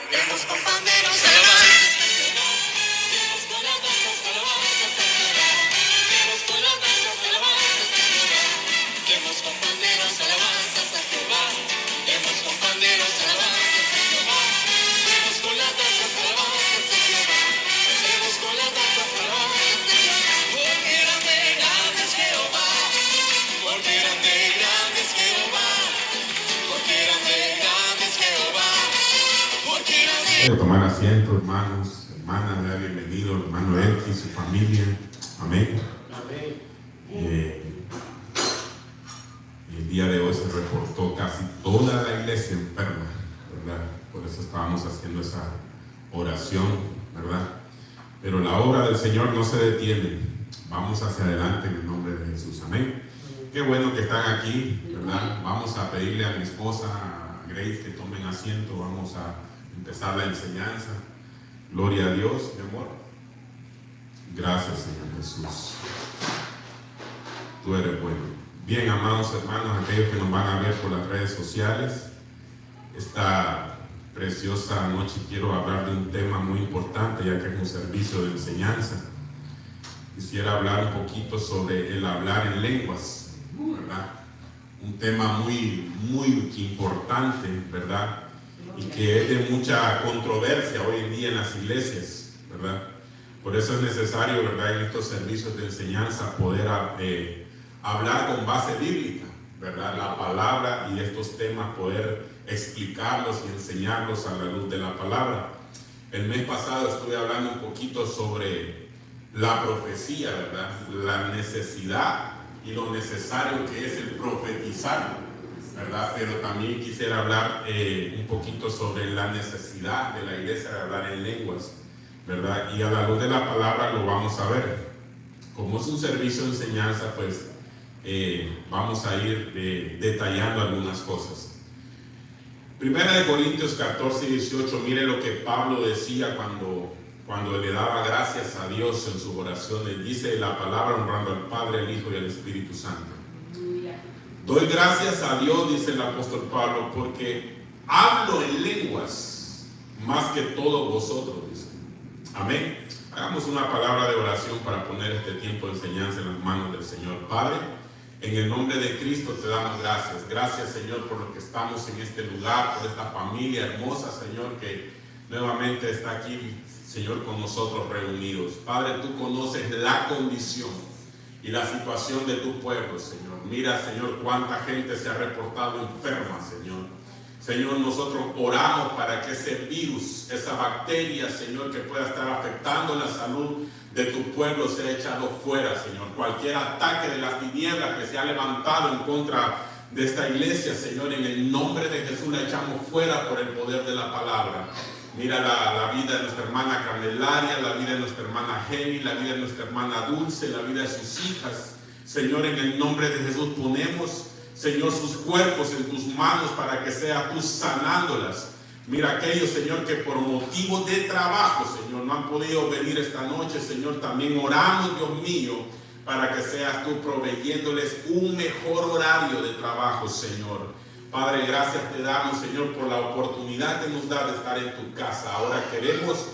Demos con panderos alabanzas a Jehová. Demos con las danzas alabanzas a Jehová. Demos con las danzas alabanzas a Jehová. Demos con panderos alabanzas a Jehová. Demos con panderos alabanzas a Jehová. Demos con las danzas alabanzas a Jehová. Demos con las danzas alabanzas a Jehová. Porque grande es Jehová. Porque grande es Jehová. Porque grande es Jehová. Porque grande. Puede tomar asiento, hermanos, hermanas, le da bienvenido, hermano Elki y su familia. Amén. El día de hoy se reportó casi toda la iglesia enferma, ¿verdad? Por eso estábamos haciendo esa oración, ¿verdad? Pero la obra del Señor no se detiene. Vamos hacia adelante en el nombre de Jesús. Amén. Qué bueno que están aquí, ¿verdad? Vamos a pedirle a mi esposa, a Grace, que tomen asiento. Vamos a empezar la enseñanza. Gloria a Dios, mi amor. Gracias, Señor Jesús. Tú eres bueno. Bien, amados hermanos, aquellos que nos van a ver por las redes sociales, esta preciosa noche quiero hablar de un tema muy importante, ya que es un servicio de enseñanza. Quisiera hablar un poquito sobre el hablar en lenguas, ¿verdad? Un tema muy importante, ¿verdad? Y que es de mucha controversia hoy en día en las iglesias, ¿verdad? Por eso es necesario, ¿verdad?, en estos servicios de enseñanza poder hablar con base bíblica, ¿verdad? La palabra y estos temas poder explicarlos y enseñarlos a la luz de la palabra. El mes pasado estuve hablando un poquito sobre la profecía, ¿verdad? La necesidad y lo necesario que es el profetizar, ¿verdad? Pero también quisiera hablar un poquito sobre la necesidad de la iglesia de hablar en lenguas, ¿verdad? Y a la luz de la palabra lo vamos a ver. Como es un servicio de enseñanza, pues vamos a ir detallando algunas cosas. Primera de Corintios 14 y 18, mire lo que Pablo decía cuando le daba gracias a Dios en sus oraciones. Dice la palabra honrando al Padre, al Hijo y al Espíritu Santo. Doy gracias a Dios, dice el apóstol Pablo, porque hablo en lenguas más que todos vosotros, dice. Amén. Hagamos una palabra de oración para poner este tiempo de enseñanza en las manos del Señor. Padre, en el nombre de Cristo te damos gracias. Gracias, Señor, por lo que estamos en este lugar, por esta familia hermosa, Señor, que nuevamente está aquí, Señor, con nosotros reunidos. Padre, tú conoces la condición y la situación de tu pueblo, Señor. Mira, Señor, cuánta gente se ha reportado enferma, Señor. Señor, nosotros oramos para que ese virus, esa bacteria, Señor, que pueda estar afectando la salud de tu pueblo sea echado fuera, Señor. Cualquier ataque de las tinieblas que se ha levantado en contra de esta iglesia, Señor, en el nombre de Jesús la echamos fuera por el poder de la palabra. Mira la vida de nuestra hermana Candelaria, la vida de nuestra hermana Jenny, la vida de nuestra hermana Dulce, la vida de sus hijas. Señor, en el nombre de Jesús ponemos, Señor, sus cuerpos en tus manos para que seas tú sanándolas. Mira aquellos, Señor, que por motivo de trabajo, Señor, no han podido venir esta noche, Señor, también oramos, Dios mío, para que seas tú proveyéndoles un mejor horario de trabajo, Señor. Padre, gracias te damos, Señor, por la oportunidad que nos da de estar en tu casa. Ahora queremos,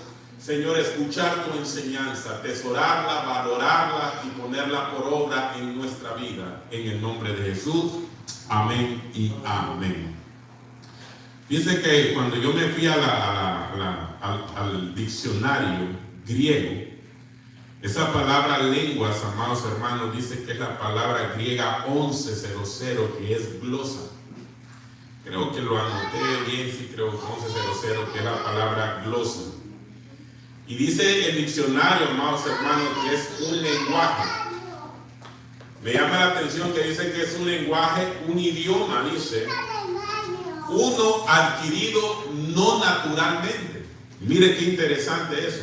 Señor, escuchar tu enseñanza, atesorarla, valorarla y ponerla por obra en nuestra vida. En el nombre de Jesús, amén y amén. Dice que cuando yo me fui al diccionario griego, esa palabra lenguas, amados hermanos, dice que es la palabra griega 1100, que es glosa. Creo que lo anoté bien, sí, creo que 1100, que es la palabra glosa. Y dice el diccionario, amados hermanos, que es un lenguaje. Me llama la atención que dice que es un lenguaje, un idioma, dice, uno adquirido no naturalmente. Mire qué interesante eso.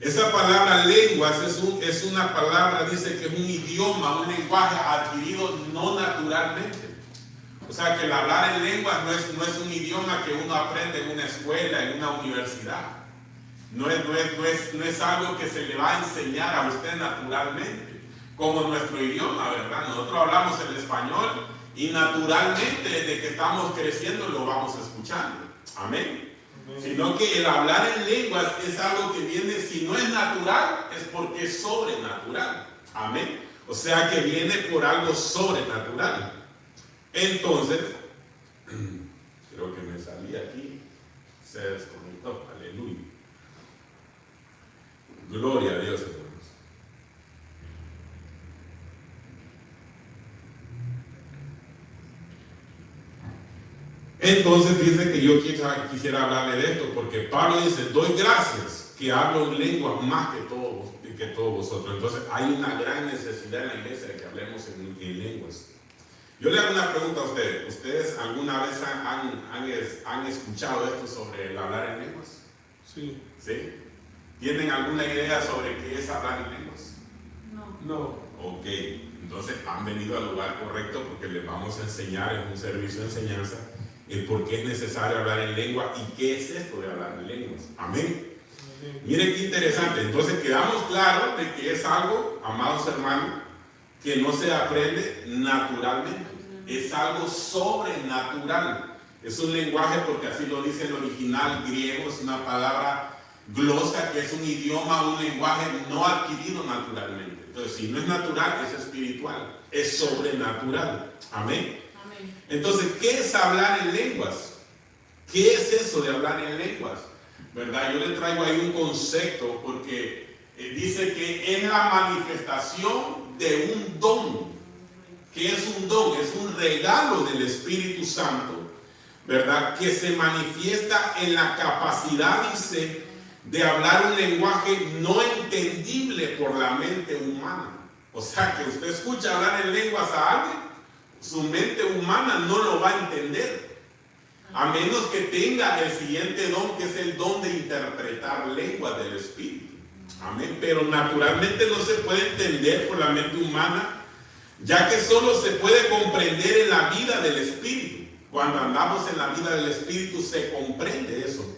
Esa palabra lenguas es una palabra, dice que es un idioma, un lenguaje adquirido no naturalmente. O sea que el hablar en lenguas no es un idioma que uno aprende en una escuela, en una universidad. No es algo que se le va a enseñar a usted naturalmente, como nuestro idioma, ¿verdad? Nosotros hablamos el español y naturalmente desde que estamos creciendo lo vamos escuchando. Amén. Sino que el hablar en lenguas es algo que viene, si no es natural, es porque es sobrenatural. Amén. O sea que viene por algo sobrenatural. Entonces, creo que me salí aquí, se desconectó. Aleluya. Gloria a Dios, hermanos. Entonces dice que yo quisiera hablarle de esto, porque Pablo dice, doy gracias que hablo en lengua más que todos vosotros. Entonces hay una gran necesidad en la iglesia de que hablemos en lenguas. Yo le hago una pregunta a ustedes. ¿Ustedes alguna vez han escuchado esto sobre el hablar en lenguas? Sí. ¿Sí? ¿Tienen alguna idea sobre qué es hablar en lenguas? No. Ok, entonces han venido al lugar correcto, porque les vamos a enseñar en un servicio de enseñanza el por qué es necesario hablar en lengua y qué es esto de hablar en lenguas. Amén. Miren qué interesante. Entonces quedamos claros de que es algo, amados hermanos, que no se aprende naturalmente. Es algo sobrenatural. Es un lenguaje, porque así lo dice el original griego, es una palabra glosa, que es un idioma, un lenguaje no adquirido naturalmente. Entonces, si no es natural, es espiritual, es sobrenatural. Amén. Entonces, ¿qué es hablar en lenguas? ¿Qué es eso de hablar en lenguas? ¿Verdad? Yo le traigo ahí un concepto, porque dice que es la manifestación de un don. ¿Qué es un don? Es un regalo del Espíritu Santo, ¿verdad? Que se manifiesta en la capacidad, dice, de hablar un lenguaje no entendible por la mente humana. O sea, que usted escucha hablar en lenguas a alguien, su mente humana no lo va a entender, a menos que tenga el siguiente don, que es el don de interpretar lenguas del Espíritu. Amén. Pero naturalmente no se puede entender por la mente humana, ya que solo se puede comprender en la vida del Espíritu. Cuando andamos en la vida del Espíritu se comprende eso,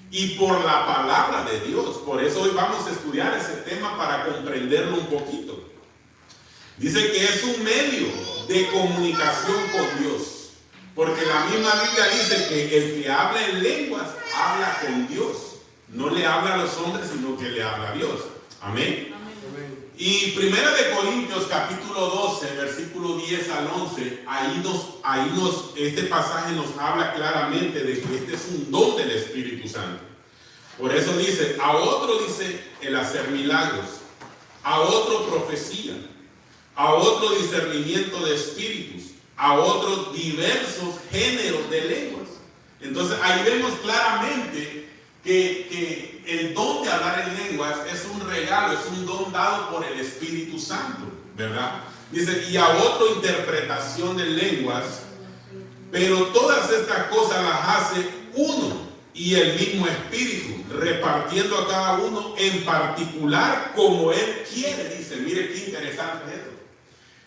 y por la palabra de Dios. Por eso hoy vamos a estudiar ese tema, para comprenderlo un poquito. Dice que es un medio de comunicación con Dios, porque la misma Biblia dice que el que habla en lenguas habla con Dios. No le habla a los hombres, sino que le habla a Dios. Amén. Y 1 Corintios capítulo 12, versículo 10 al 11, este pasaje nos habla claramente de que este es un don del Espíritu Santo. Por eso dice, a otro dice el hacer milagros, a otro profecía, a otro discernimiento de espíritus, a otros diversos géneros de lenguas. Entonces ahí vemos claramente que el don de hablar en lenguas es un regalo, es un don dado por el Espíritu Santo, ¿verdad? Dice, y a otro interpretación de lenguas, pero todas estas cosas las hace uno y el mismo Espíritu, repartiendo a cada uno en particular como Él quiere. Dice, mire qué interesante es esto.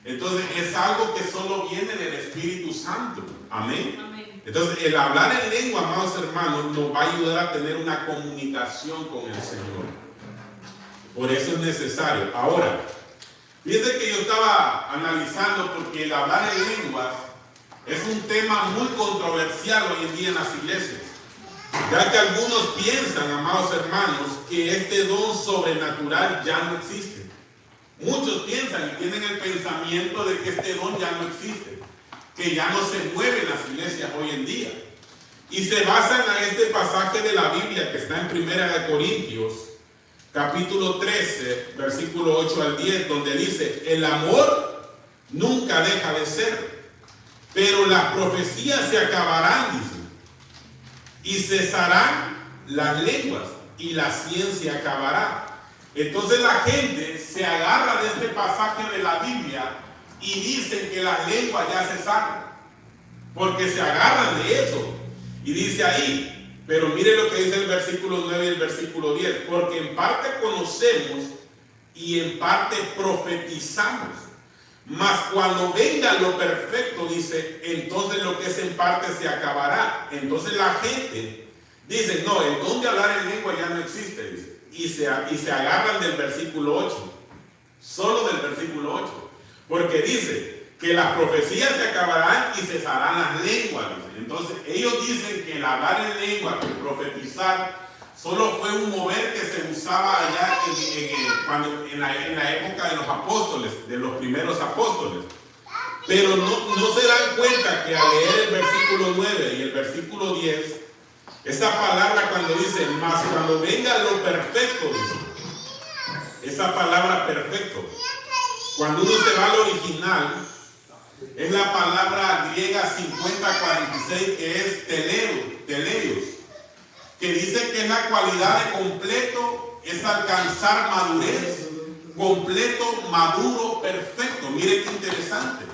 Entonces es algo que solo viene del Espíritu Santo. Amén. Entonces el hablar en lengua, amados hermanos, nos va a ayudar a tener una comunicación con el Señor. Por eso es necesario. Ahora, fíjense que yo estaba analizando, porque el hablar en lenguas es un tema muy controversial hoy en día en las iglesias, ya que algunos piensan, amados hermanos, que este don sobrenatural ya no existe. Muchos piensan y tienen el pensamiento de que este don ya no existe, que ya no se mueve en las iglesias hoy en día. Y se basan en este pasaje de la Biblia que está en 1 Corintios, capítulo 13, versículo 8 al 10, donde dice, el amor nunca deja de ser, pero las profecías se acabarán, dice, y cesarán las lenguas, y la ciencia acabará. Entonces la gente se agarra de este pasaje de la Biblia y dicen que las lenguas ya cesaron, porque se agarran de eso. Y dice ahí, pero mire lo que dice el versículo 9 y el versículo 10, porque en parte conocemos y en parte profetizamos, mas cuando venga lo perfecto, dice, entonces lo que es en parte se acabará. Entonces la gente dice, no, el don de hablar en lengua ya no existe, dice, y se agarran del versículo 8, solo del versículo 8, porque dice que las profecías se acabarán y cesarán las lenguas, dice. Entonces, ellos dicen que el hablar en lengua, que profetizar, solo fue un mover que se usaba allá en la época de los apóstoles, de los primeros apóstoles. Pero no se dan cuenta que al leer el versículo 9 y el versículo 10, esa palabra cuando dice, mas cuando venga lo perfecto, dice, esa palabra perfecto, cuando uno se va al original, es la palabra griega 5046 que es teleios, que dice que es la cualidad de completo, es alcanzar madurez, completo, maduro, perfecto. Mire qué interesante.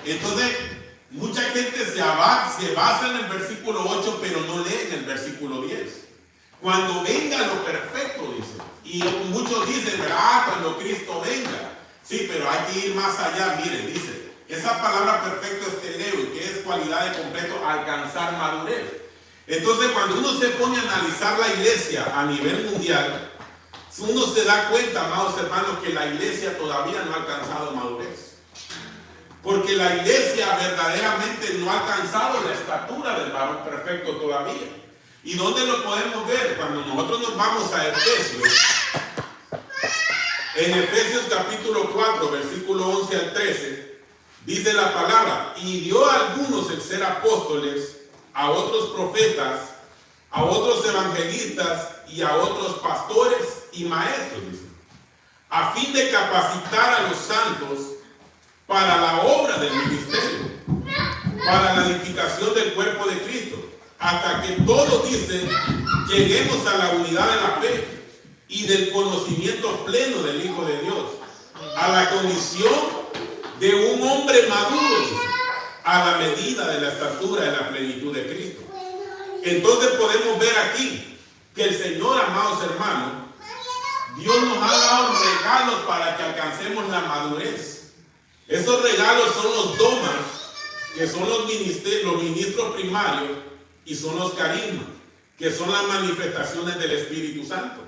Entonces, mucha gente se basa en el versículo 8, pero no leen el versículo 10. Cuando venga lo perfecto, dice. Y muchos dicen, cuando Cristo venga. Sí, pero hay que ir más allá. Miren, dice, esa palabra perfecto es teleo, que es cualidad de completo, alcanzar madurez. Entonces, cuando uno se pone a analizar la iglesia a nivel mundial, uno se da cuenta, amados hermanos, que la iglesia todavía no ha alcanzado madurez. Porque la iglesia verdaderamente no ha alcanzado la estatura del varón perfecto todavía. ¿Y dónde lo podemos ver? Cuando nosotros nos vamos a Efesios. En Efesios capítulo 4, versículo 11 al 13, dice la palabra, y dio a algunos el ser apóstoles, a otros profetas, a otros evangelistas y a otros pastores y maestros, dice, a fin de capacitar a los santos para la obra del ministerio, para la edificación del cuerpo de Cristo, hasta que todos, dicen, lleguemos a la unidad de la fe y del conocimiento pleno del Hijo de Dios, a la condición de un hombre maduro, dice, a la medida de la estatura de la plenitud de Cristo. Entonces podemos ver aquí que el Señor, amados hermanos, Dios nos ha dado regalos para que alcancemos la madurez. Esos regalos son los domas, que son los ministros primarios, y son los carismas, que son las manifestaciones del Espíritu Santo.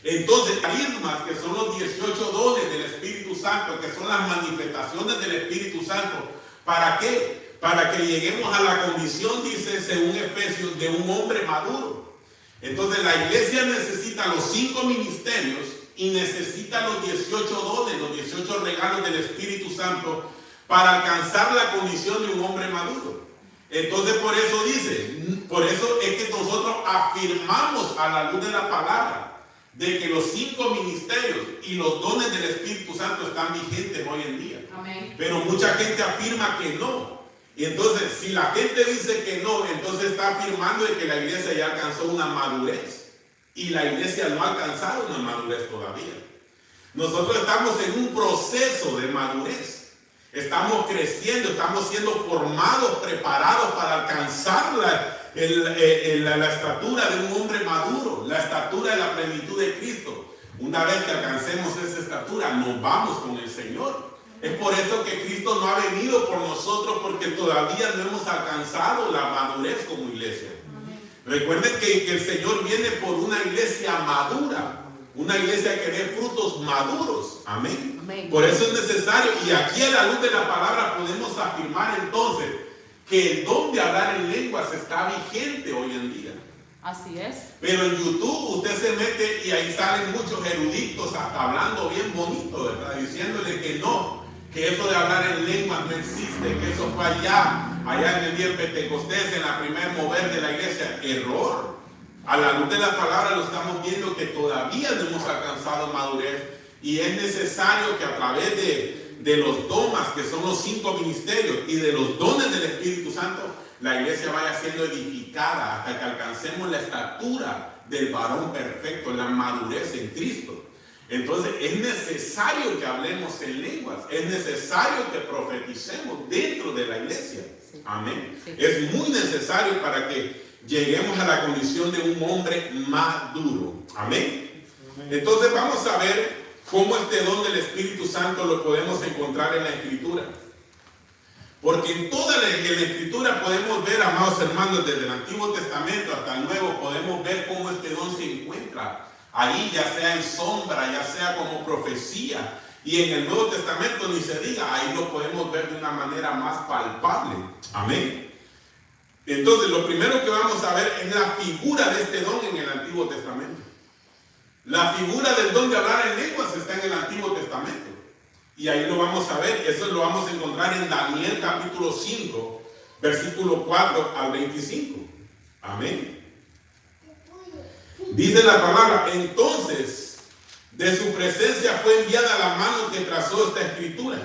Entonces, carismas, que son los 18 dones del Espíritu Santo, que son las manifestaciones del Espíritu Santo. ¿Para qué? Para que lleguemos a la condición, dice, según Efesios, de un hombre maduro. Entonces, la iglesia necesita los 5 ministerios y necesita los 18 dones, los 18 regalos del Espíritu Santo para alcanzar la condición de un hombre maduro. Entonces, por eso dice, por eso es que nosotros afirmamos a la luz de la palabra de que los 5 ministerios y los dones del Espíritu Santo están vigentes hoy en día. Amén. Pero mucha gente afirma que no. Y entonces, si la gente dice que no, entonces está afirmando de que la iglesia ya alcanzó una madurez. Y la iglesia no ha alcanzado una madurez todavía. Nosotros estamos en un proceso de madurez. Estamos creciendo, estamos siendo formados, preparados para alcanzar la estatura de un hombre maduro, la estatura de la plenitud de Cristo. Una vez que alcancemos esa estatura, nos vamos con el Señor. Es por eso que Cristo no ha venido por nosotros, porque todavía no hemos alcanzado la madurez como iglesia. Recuerden que el Señor viene por una iglesia madura, una iglesia que dé frutos maduros. Amén. Amén. Por eso es necesario, y aquí a la luz de la palabra podemos afirmar entonces que el don de hablar en lenguas está vigente hoy en día. Así es. Pero en YouTube usted se mete y ahí salen muchos eruditos hasta hablando bien bonito, ¿verdad? Diciéndole que no, que eso de hablar en lenguas no existe, que eso fue allá en el día de Pentecostés, en la primer mover de la iglesia. Error. A la luz de la palabra lo estamos viendo que todavía no hemos alcanzado madurez, y es necesario que a través de los domas, que son los 5 ministerios, y de los dones del Espíritu Santo, la iglesia vaya siendo edificada hasta que alcancemos la estatura del varón perfecto, la madurez en Cristo. Entonces es necesario que hablemos en lenguas, es necesario que profeticemos dentro de la iglesia. Sí. Amén. Sí. Es muy necesario para que lleguemos a la condición de un hombre maduro. Amén. Entonces vamos a ver cómo este don del Espíritu Santo lo podemos encontrar en la Escritura. Porque en toda la Escritura podemos ver, amados hermanos, desde el Antiguo Testamento hasta el Nuevo, podemos ver cómo este don se encuentra ahí, ya sea en sombra, ya sea como profecía. Y en el Nuevo Testamento ni se diga, ahí lo podemos ver de una manera más palpable. Amén. Entonces, lo primero que vamos a ver es la figura de este don en el Antiguo Testamento. La figura del don de hablar en lenguas está en el Antiguo Testamento. Y ahí lo vamos a ver. Eso lo vamos a encontrar en Daniel capítulo 5, versículo 4 al 25. Amén. Dice la palabra: entonces de su presencia fue enviada la mano que trazó esta escritura.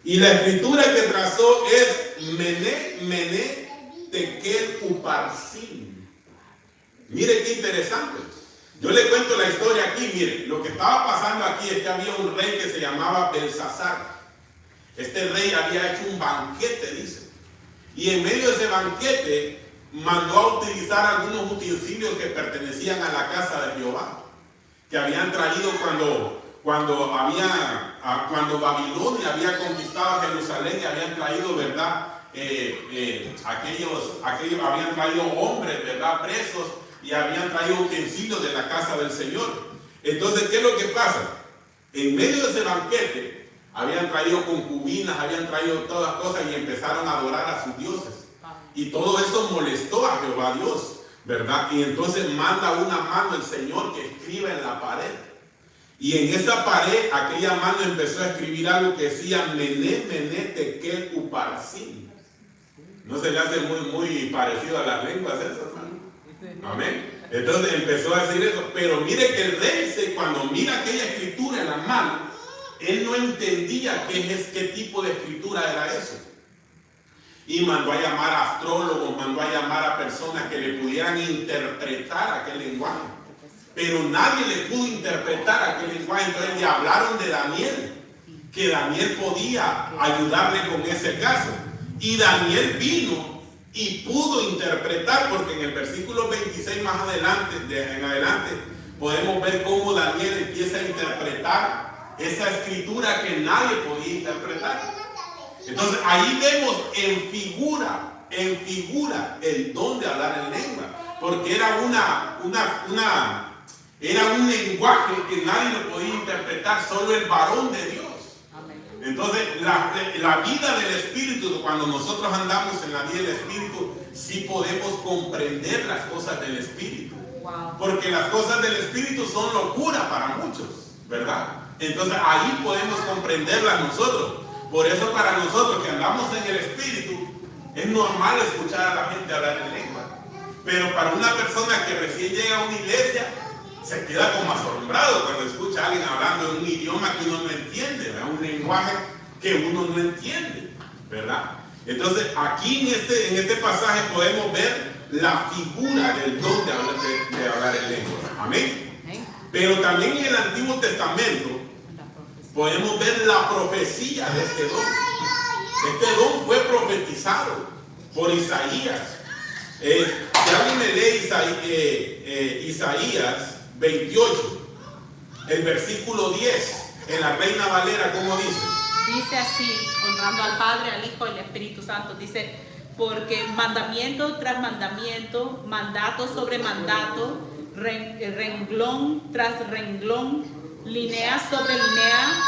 Y la escritura que trazó es Mené, Mené, Tekel, Uparsin. Mire qué interesante. Yo le cuento la historia aquí. Mire, lo que estaba pasando aquí es que había un rey que se llamaba Belsasar. Este rey había hecho un banquete, dice. Y en medio de ese banquete mandó a utilizar algunos utensilios que pertenecían a la casa de Jehová, que habían traído cuando Babilonia había conquistado Jerusalén, y habían traído, ¿verdad? Aquellos habían traído hombres, ¿verdad? Presos, y habían traído utensilios de la casa del Señor. Entonces, ¿qué es lo que pasa? En medio de ese banquete habían traído concubinas, habían traído todas cosas, y empezaron a adorar a sus dioses. Y todo eso molestó a Jehová Dios, ¿verdad? Y entonces manda una mano el Señor que escriba en la pared. Y en esa pared, aquella mano empezó a escribir algo que decía Mené, Mené, Tekel, Uparsin. ¿No se le hace muy parecido a las lenguas esas, hermano? Amén. Entonces empezó a decir eso. Pero mire que el rey, cuando mira aquella escritura en la mano, él no entendía qué tipo de escritura era eso. Y mandó a llamar a astrólogos, mandó a llamar a personas que le pudieran interpretar aquel lenguaje. Pero nadie le pudo interpretar aquel lenguaje. Entonces le hablaron de Daniel, que Daniel podía ayudarle con ese caso. Y Daniel vino y pudo interpretar, porque en el versículo 26 más adelante, en adelante, podemos ver cómo Daniel empieza a interpretar esa escritura que nadie podía interpretar. Entonces ahí vemos en figura el don de hablar en lengua, porque era era un lenguaje que nadie lo podía interpretar, solo el varón de Dios. Entonces la vida del Espíritu, cuando nosotros andamos en la vida del Espíritu, sí podemos comprender las cosas del Espíritu. Porque las cosas del Espíritu son locura para muchos, ¿verdad? Entonces ahí podemos comprenderlas nosotros. Por eso para nosotros que andamos en el Espíritu, es normal escuchar a la gente hablar en lengua. Pero para una persona que recién llega a una iglesia, se queda como asombrado cuando escucha a alguien hablando en un idioma que uno no entiende, ¿verdad? Un lenguaje que uno no entiende, ¿verdad? Entonces aquí en este pasaje podemos ver la figura del don de hablar en lengua. Amén. Pero también en el Antiguo Testamento podemos ver la profecía de este don. Este don fue profetizado por Isaías. Si alguien me lee Isaías 28, el versículo 10, en la Reina Valera, ¿cómo dice? Dice así, honrando al Padre, al Hijo y al Espíritu Santo. Dice: porque mandamiento tras mandamiento, mandato sobre mandato, renglón tras renglón, línea sobre línea,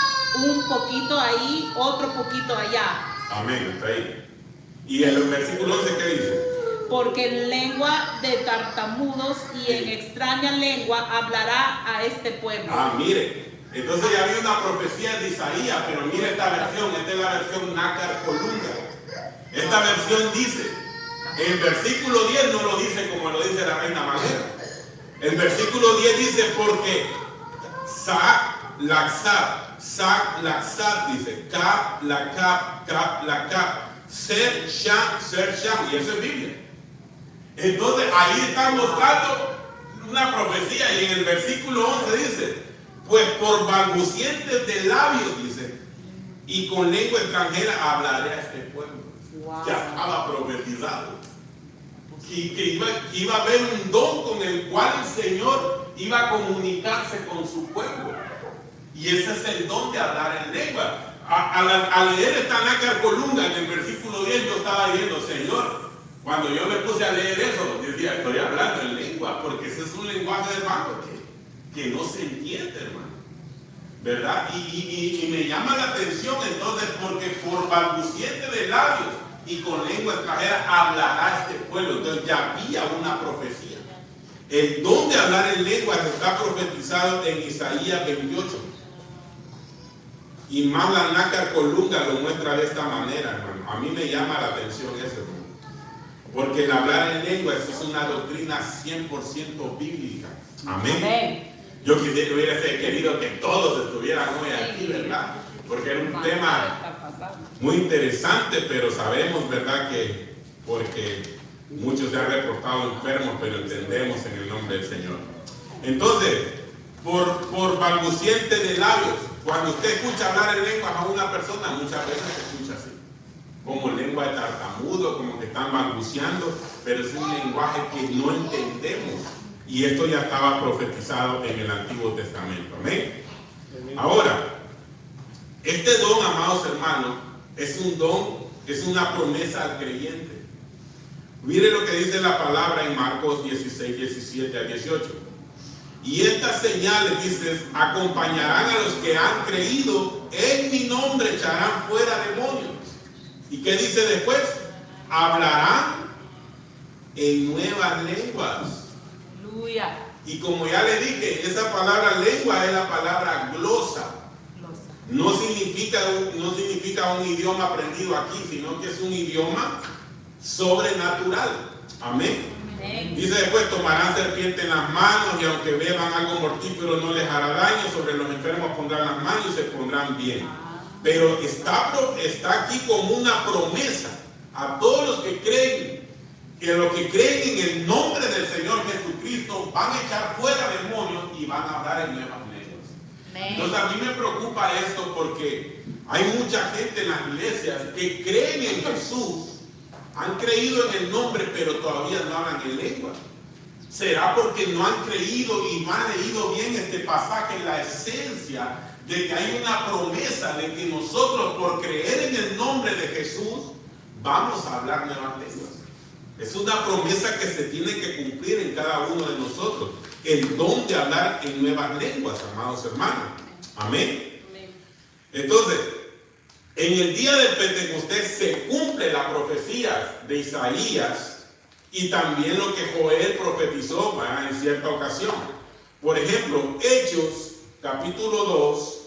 un poquito ahí, otro poquito allá. Amén, está ahí. Y en el versículo 11, ¿qué dice? Porque en lengua de tartamudos y en extraña lengua hablará a este pueblo. Mire, entonces ya había una profecía de Isaías, pero mire esta versión, esta es la versión Nácar Colunga. Esta versión dice, el versículo 10 no lo dice como lo dice la Reina Valera. El versículo 10 dice: porque Sac Laxat dice, Kap la Kap, Ser Sham, y eso es Biblia. Entonces ahí está mostrando una profecía, y en el versículo 11 dice: pues por balbucientes de labios, dice, y con lengua extranjera hablaré a este pueblo. Ya estaba profetizado que iba a haber un don con el cual el Señor iba a comunicarse con su pueblo, y ese es el don de hablar en lengua. Al leer esta Nácar Colunga en el versículo 10, yo estaba diciendo: Señor, cuando yo me puse a leer eso, decía: estoy hablando en lengua, porque ese es un lenguaje, hermano, que no se entiende, hermano, ¿verdad? Y me llama la atención entonces, porque por balbuciente de labios y con lengua extranjera hablará este pueblo. Entonces ya había una profecía. El don de hablar en lenguas está profetizado en Isaías 28. Y Mamla Nácar Colunga lo muestra de esta manera, hermano. A mí me llama la atención eso, hermano. Porque el hablar en lenguas es una doctrina 100% bíblica. Amén. Amén. Yo hubiese querido que todos estuvieran hoy aquí, ¿verdad? Porque era un tema muy interesante, pero sabemos, ¿verdad? Que porque muchos se han reportado enfermos, pero entendemos en el nombre del Señor. Entonces, por balbuciente de labios, cuando usted escucha hablar en lenguas a una persona, muchas veces se escucha así, como lengua de tartamudo, como que están balbuceando, pero es un lenguaje que no entendemos. Y esto ya estaba profetizado en el Antiguo Testamento. Amén. Ahora, este don, amados hermanos, es un don, es una promesa al creyente. Mire lo que dice la palabra en Marcos 16, 17 a 18. Y estas señales, dice, acompañarán a los que han creído, en mi nombre echarán fuera demonios. ¿Y qué dice después? Hablarán en nuevas lenguas. Aleluya. Y como ya le dije, esa palabra lengua es la palabra glosa. No significa un idioma aprendido aquí, sino que es un idioma sobrenatural. Amén. Amén. Dice después, tomarán serpiente en las manos y aunque beban algo mortífero no les hará daño, sobre los enfermos pondrán las manos y se pondrán bien. Pero está aquí como una promesa a todos los que creen, que los que creen en el nombre del Señor Jesucristo van a echar fuera demonios y van a hablar en nuevas lenguas. Entonces a mí me preocupa esto porque hay mucha gente en las iglesias que creen en Jesús, han creído en el nombre, pero todavía no hablan en lengua. ¿Será porque no han creído y no han leído bien este pasaje, la esencia de que hay una promesa de que nosotros por creer en el nombre de Jesús vamos a hablar nuevas lenguas? Es una promesa que se tiene que cumplir en cada uno de nosotros. El don de hablar en nuevas lenguas, amados hermanos. Amén. Entonces, en el día del Pentecostés se cumple la profecía de Isaías y también lo que Joel profetizó, ¿verdad?, en cierta ocasión. Por ejemplo, Hechos capítulo 2,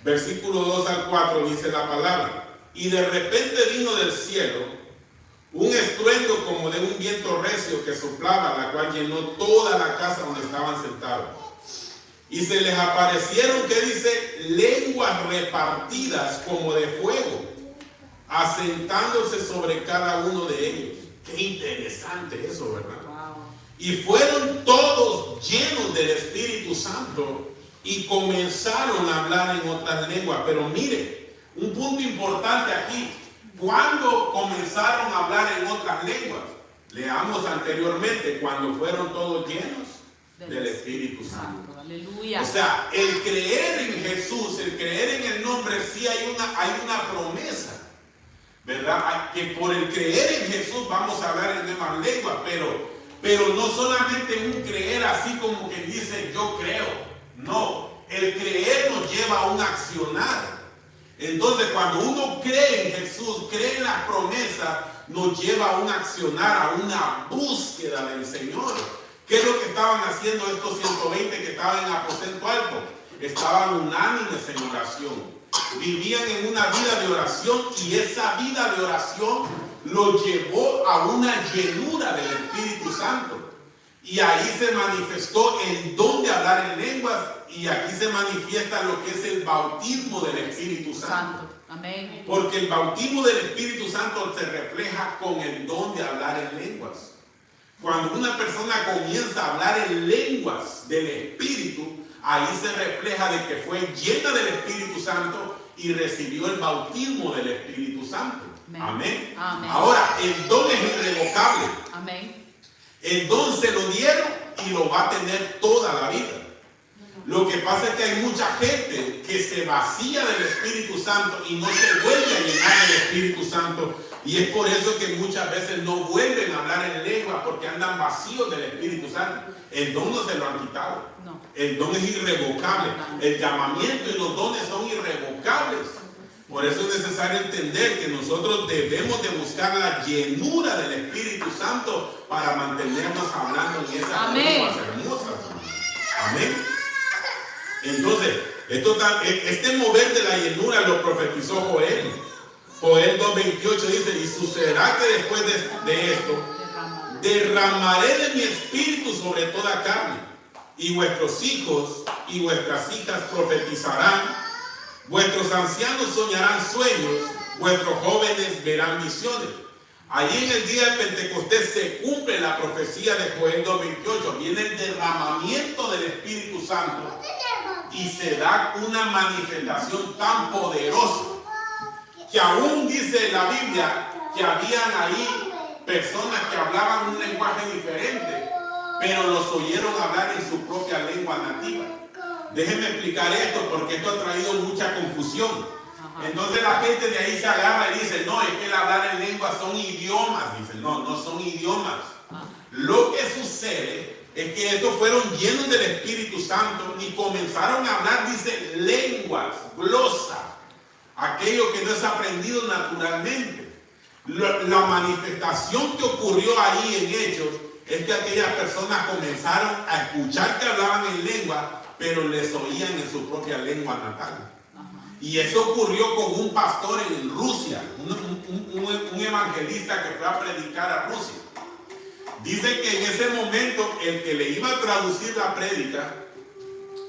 versículo 2 al 4 dice la palabra: y de repente vino del cielo un estruendo como de un viento recio que soplaba, la cual llenó toda la casa donde estaban sentados. Y se les aparecieron, ¿qué dice? Lenguas repartidas como de fuego, asentándose sobre cada uno de ellos. Qué interesante eso, ¿verdad? Wow. Y fueron todos llenos del Espíritu Santo y comenzaron a hablar en otras lenguas. Pero mire, un punto importante aquí. ¿Cuándo comenzaron a hablar en otras lenguas? Leamos anteriormente, cuando fueron todos llenos del Espíritu Santo. Aleluya. O sea, el creer en Jesús, el creer en el nombre, sí hay una promesa, ¿verdad? Que por el creer en Jesús vamos a hablar en nuevas lenguas, pero no solamente un creer así como que dice yo creo. No, el creer nos lleva a un accionar. Entonces, cuando uno cree en Jesús, cree en las promesas, nos lleva a un accionar, a una búsqueda del Señor. ¿Qué es lo que estaban haciendo estos 120 que estaban en aposento alto? Estaban unánimes en oración. Vivían en una vida de oración y esa vida de oración los llevó a una llenura del Espíritu Santo. Y ahí se manifestó el don de hablar en lenguas y aquí se manifiesta lo que es el bautismo del Espíritu Santo. Amén. Porque el bautismo del Espíritu Santo se refleja con el don de hablar en lenguas. Cuando una persona comienza a hablar en lenguas del Espíritu, ahí se refleja de que fue llena del Espíritu Santo y recibió el bautismo del Espíritu Santo. Amén. Amén. Ahora, el don es irrevocable. Amén. El don se lo dieron y lo va a tener toda la vida. Lo que pasa es que hay mucha gente que se vacía del Espíritu Santo y no se vuelve a llenar del Espíritu Santo. Y es por eso que muchas veces no vuelven a hablar en lengua porque andan vacíos del Espíritu Santo. El don no se lo han quitado. No. El don es irrevocable. El llamamiento y los dones son irrevocables. Por eso es necesario entender que nosotros debemos de buscar la llenura del Espíritu Santo para mantenernos hablando en esas lenguas hermosas. Amén. Entonces, este mover de la llenura lo profetizó Joel. Joel 2:28 dice: y sucederá que después de esto derramaré de mi espíritu sobre toda carne, y vuestros hijos y vuestras hijas profetizarán. Vuestros ancianos soñarán sueños, vuestros jóvenes verán visiones. Allí en el día de Pentecostés se cumple la profecía de Joel 2:28. Viene el derramamiento del Espíritu Santo y se da una manifestación tan poderosa que aún dice la Biblia que habían ahí personas que hablaban un lenguaje diferente, pero los oyeron hablar en su propia lengua nativa. Déjenme explicar esto porque esto ha traído mucha confusión. Entonces la gente de ahí se agarra y dice: no, es que el hablar en lengua son idiomas. Dicen: no, no son idiomas. Lo que sucede es que estos fueron llenos del Espíritu Santo y comenzaron a hablar, dice, lenguas, glosa, aquello que no es aprendido naturalmente. La manifestación que ocurrió ahí en Hechos es que aquellas personas comenzaron a escuchar que hablaban en lengua, pero les oían en su propia lengua natal. Y eso ocurrió con un pastor en Rusia, un evangelista que fue a predicar a Rusia. Dice que en ese momento el que le iba a traducir la prédica,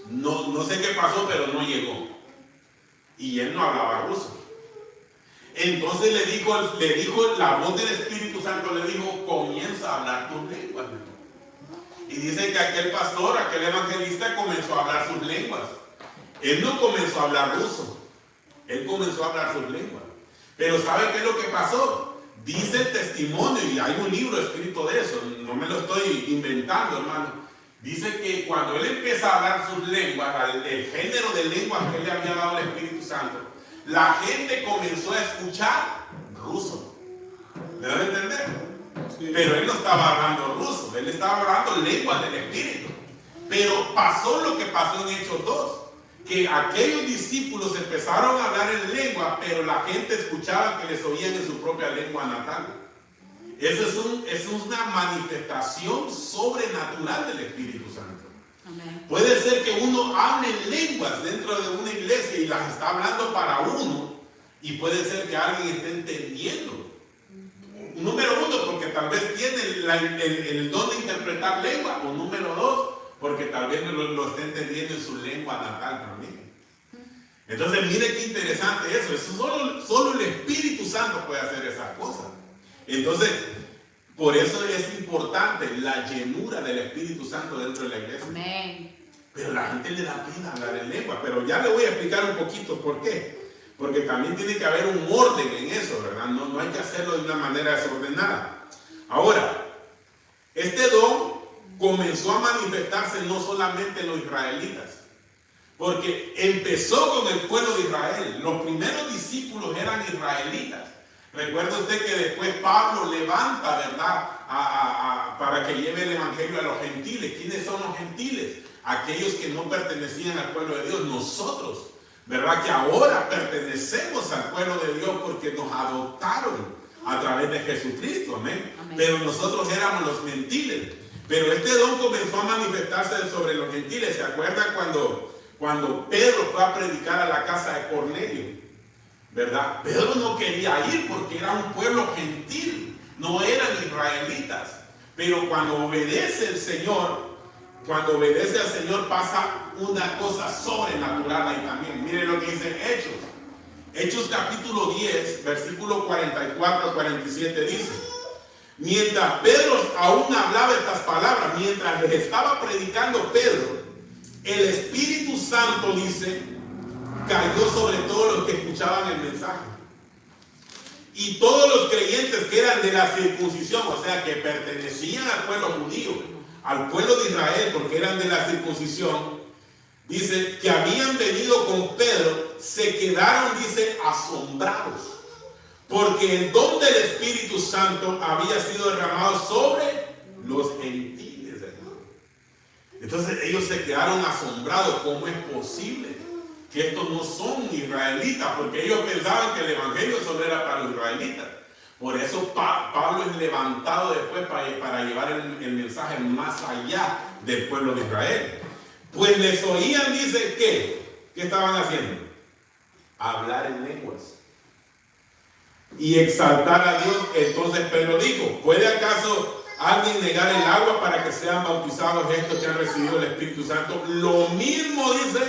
no sé qué pasó, pero no llegó. Y él no hablaba ruso. Entonces le dijo la voz del Espíritu Santo, le dijo: comienza a hablar tus lenguas. Y dice que aquel pastor, aquel evangelista comenzó a hablar sus lenguas. Él no comenzó a hablar ruso, él comenzó a hablar sus lenguas. Pero ¿sabe qué es lo que pasó? Dice el testimonio, y hay un libro escrito de eso, no me lo estoy inventando, hermano. Dice que cuando él empieza a hablar sus lenguas, el género de lenguas que él le había dado el Espíritu Santo, la gente comenzó a escuchar ruso. ¿Me dan a entender? Sí. Pero él no estaba hablando ruso, él estaba hablando lenguas del Espíritu. Pero pasó lo que pasó en Hechos 2, que aquellos discípulos empezaron a hablar en lengua, pero la gente escuchaba que les oían en su propia lengua natal. Esa es una manifestación sobrenatural del Espíritu Santo. Amén. Puede ser que uno hable en lenguas dentro de una iglesia y las está hablando para uno, y puede ser que alguien esté entendiendo. Número uno, porque tal vez tiene el don de interpretar lengua, o número dos, porque tal vez lo esté entendiendo en su lengua natal también. Entonces mire qué interesante eso. Solo el Espíritu Santo puede hacer esas cosas. Entonces, por eso es importante la llenura del Espíritu Santo dentro de la iglesia. Amén. Pero la gente le da pena hablar en lengua. Pero ya le voy a explicar un poquito por qué. Porque también tiene que haber un orden en eso, ¿verdad? No hay que hacerlo de una manera desordenada. Ahora, este don comenzó a manifestarse no solamente en los israelitas, porque empezó con el pueblo de Israel. Los primeros discípulos eran israelitas. Recuerda usted que después Pablo levanta, ¿verdad?, para que lleve el evangelio a los gentiles. ¿Quiénes son los gentiles? Aquellos que no pertenecían al pueblo de Dios. Nosotros, ¿verdad?, que ahora pertenecemos al pueblo de Dios porque nos adoptaron a través de Jesucristo. Amén. Amén. Pero nosotros éramos los gentiles. Pero este don comenzó a manifestarse sobre los gentiles. ¿Se acuerda cuando Pedro fue a predicar a la casa de Cornelio? ¿Verdad? Pedro no quería ir porque era un pueblo gentil, no eran israelitas. Pero cuando obedece al Señor pasa una cosa sobrenatural ahí también. Mire lo que dice Hechos. Hechos capítulo 10, versículo 44 al 47 dice: mientras Pedro aún hablaba estas palabras, mientras les estaba predicando Pedro, el Espíritu Santo, dice, cayó sobre todos los que escuchaban el mensaje. Y todos los creyentes que eran de la circuncisión, o sea, que pertenecían al pueblo judío, al pueblo de Israel, porque eran de la circuncisión, dice, que habían venido con Pedro, se quedaron, dice, asombrados, porque el don del Espíritu Santo había sido derramado sobre los gentiles, hermano. Entonces ellos se quedaron asombrados. ¿Cómo es posible que estos no son israelitas, porque ellos pensaban que el evangelio solo era para los israelitas. Por eso Pablo es levantado después para llevar el mensaje más allá del pueblo de Israel. Pues les oían, dice, ¿qué estaban haciendo? Hablar en lenguas y exaltar a Dios. Entonces Pedro dijo, ¿puede acaso alguien negar el agua para que sean bautizados estos que han recibido el Espíritu Santo? Lo mismo dice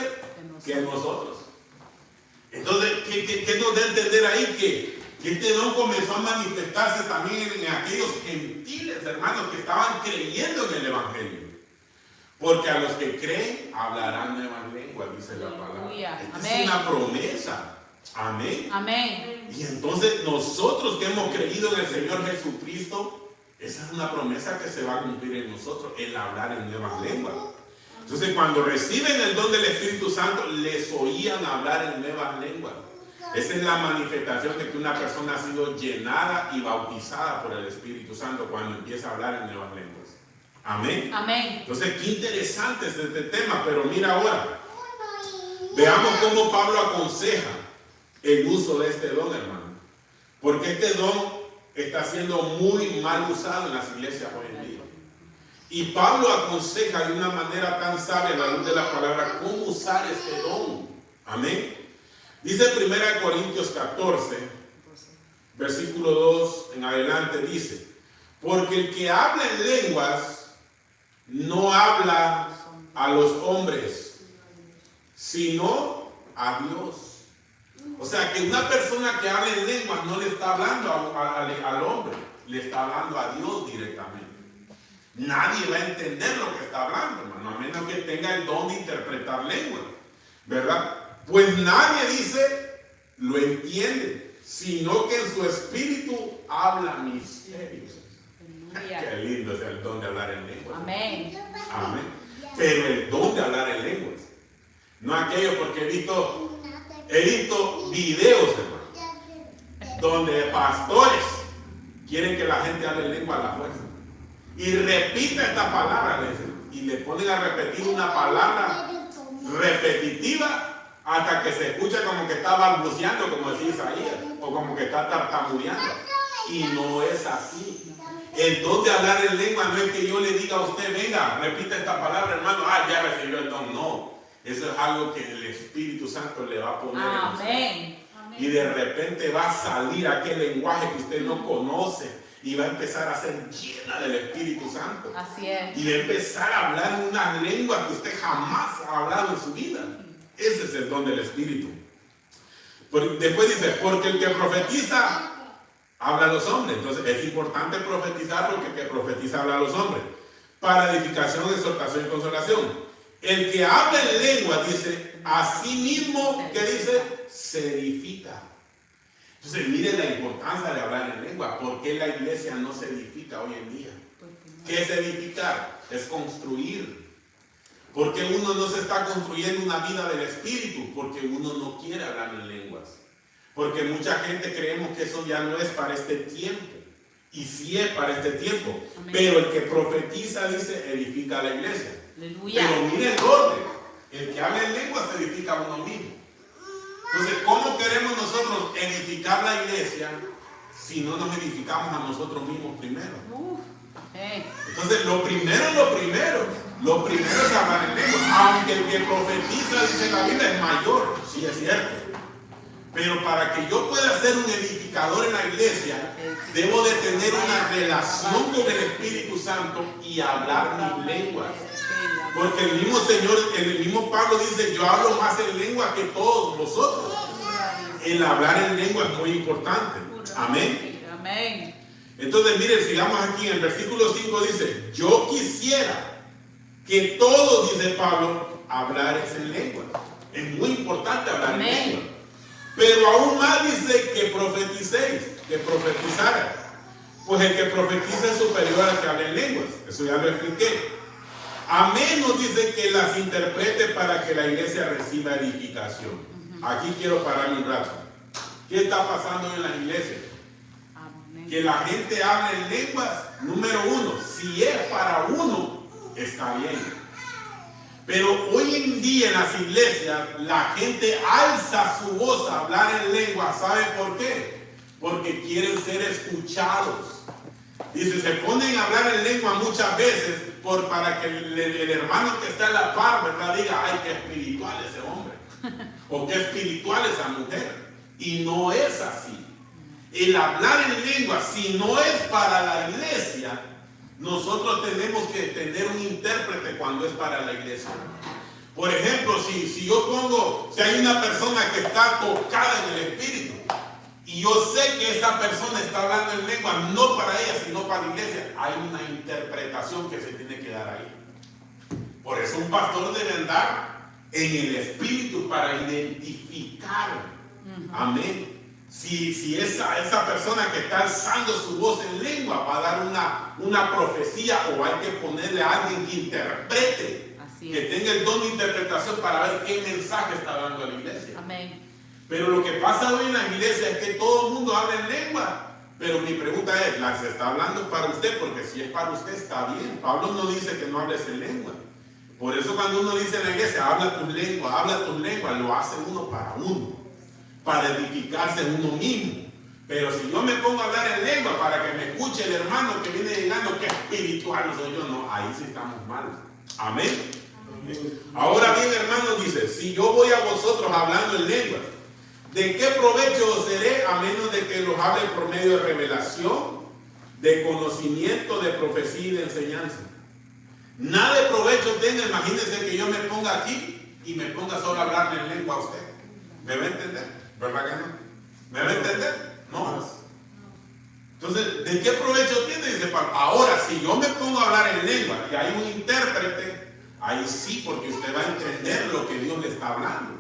que nosotros. Entonces, ¿qué nos da a entender ahí? Que este don comenzó a manifestarse también en aquellos gentiles, hermanos, que estaban creyendo en el Evangelio. Porque a los que creen hablarán nuevas lenguas, dice la palabra. Esta es una promesa. Amén. Amén. Y entonces nosotros que hemos creído en el Señor Jesucristo, esa es una promesa que se va a cumplir en nosotros, el hablar en nuevas lenguas. Entonces cuando reciben el don del Espíritu Santo, les oían hablar en nuevas lenguas. Esa es la manifestación de que una persona ha sido llenada y bautizada por el Espíritu Santo cuando empieza a hablar en nuevas lenguas. Amén. Amén. Entonces, qué interesante es este tema, pero mira ahora, veamos cómo Pablo aconseja el uso de este don, hermano. Porque este don está siendo muy mal usado en las iglesias hoy en día. Y Pablo aconseja de una manera tan sabia a la luz de la palabra cómo usar este don. Amén. Dice 1 Corintios 14, versículo 2 en adelante, dice, porque el que habla en lenguas no habla a los hombres, sino a Dios. O sea, que una persona que habla en lenguas no le está hablando al hombre, le está hablando a Dios directamente. Nadie va a entender lo que está hablando, hermano, a menos que tenga el don de interpretar lenguas, ¿verdad? Pues nadie dice, lo entiende, sino que en su espíritu habla misterios. Qué lindo es el don de hablar en lenguas. Amén. Amén. Pero el don de hablar en lenguas, no aquello, porque he visto videos, hermano, donde pastores quieren que la gente hable en lengua a la fuerza y repita esta palabra, y le ponen a repetir una palabra repetitiva hasta que se escucha como que está balbuceando, como decía Isaías, o como que está tartamudeando, y no es así. El don de hablar en lengua no es que yo le diga a usted, venga, repita esta palabra, hermano, ya recibió el don. No, eso es algo que el Espíritu Santo le va a poner en usted. Y de repente va a salir aquel lenguaje que usted no conoce y va a empezar a ser llena del Espíritu Santo. Así es. Y va a empezar a hablar en unas lenguas que usted jamás ha hablado en su vida. Ese es el don del Espíritu. Después dice, porque el que profetiza habla a los hombres. Entonces es importante profetizar, porque el que profetiza habla a los hombres, para edificación, exhortación y consolación. El que habla en lengua, dice, a sí mismo, ¿qué dice? Se edifica. Entonces mire la importancia de hablar en lengua. ¿Por qué la iglesia no se edifica hoy en día? ¿Qué es edificar? Es construir. ¿Por qué uno no se está construyendo una vida del Espíritu? Porque uno no quiere hablar en lenguas. Porque mucha gente creemos que eso ya no es para este tiempo. Y sí es para este tiempo. Amén. Pero el que profetiza, dice, edifica a la iglesia. Aleluya. Pero mire el orden. El que habla en lenguas se edifica a uno mismo. Entonces, ¿cómo queremos nosotros edificar la iglesia si no nos edificamos a nosotros mismos primero? Entonces, lo primero es hablar en lenguas. Aunque el que profetiza, dice la Biblia, es mayor, sí es cierto. Pero para que yo pueda ser un edificador en la iglesia, debo de tener una relación con el Espíritu Santo y hablar mis lenguas. Porque el mismo Señor, el mismo Pablo dice, yo hablo más en lengua que todos vosotros. El hablar en lengua es muy importante. Amén. Amén. Entonces, miren, sigamos aquí en el versículo 5, dice, yo quisiera que todos, dice Pablo, hablares en lengua. Es muy importante hablar en lengua. Pero aún más dice que profeticéis, que profetizara. Pues el que profetiza es superior al que habla en lenguas. Eso ya lo expliqué. A menos dice que las interprete para que la iglesia reciba edificación. Aquí quiero pararme un rato. ¿Qué está pasando en las iglesias? Que la gente habla en lenguas, número uno, si es para uno, está bien. Pero hoy en día en las iglesias la gente alza su voz a hablar en lengua. ¿Sabe por qué? Porque quieren ser escuchados. Dice, se ponen a hablar en lengua muchas veces para que el hermano que está en la par, ¿verdad? Diga, ay, qué espiritual ese hombre. O qué espiritual esa mujer. Y no es así. El hablar en lengua, si no es para la iglesia, nosotros tenemos que tener un intérprete cuando es para la iglesia. Por ejemplo, si hay una persona que está tocada en el espíritu y yo sé que esa persona está hablando en lengua, no para ella, sino para la iglesia, hay una interpretación que se tiene que dar ahí. Por eso un pastor debe andar en el espíritu para identificar. Amén. Si esa persona que está alzando su voz en lengua va a dar una profecía, o hay que ponerle a alguien que interprete, que tenga el don de interpretación para ver qué mensaje está dando a la iglesia. Amén. Pero lo que pasa hoy en la iglesia es que todo el mundo habla en lengua. Pero mi pregunta es, ¿la se está hablando para usted? Porque si es para usted está bien. Pablo no dice que no hables en lengua. Por eso cuando uno dice en la iglesia, habla tus lenguas, lo hace uno, para edificarse uno mismo. Pero si yo me pongo a hablar en lengua para que me escuche el hermano que viene llegando, que espiritual soy yo, no, ahí sí estamos mal. Amén. Ahora bien, hermanos, dice, si yo voy a vosotros hablando en lenguas, ¿de qué provecho os seré a menos de que los hable por medio de revelación, de conocimiento, de profecía y de enseñanza? Nada de provecho tenga. Imagínense que yo me ponga aquí y me ponga solo a hablarle en lengua a usted. ¿Me va a entender? ¿Verdad que no? ¿Me va a entender? No. Entonces, ¿de qué provecho tiene? Dice Pablo. Ahora, si yo me pongo a hablar en lengua y hay un intérprete, ahí sí, porque usted va a entender lo que Dios le está hablando.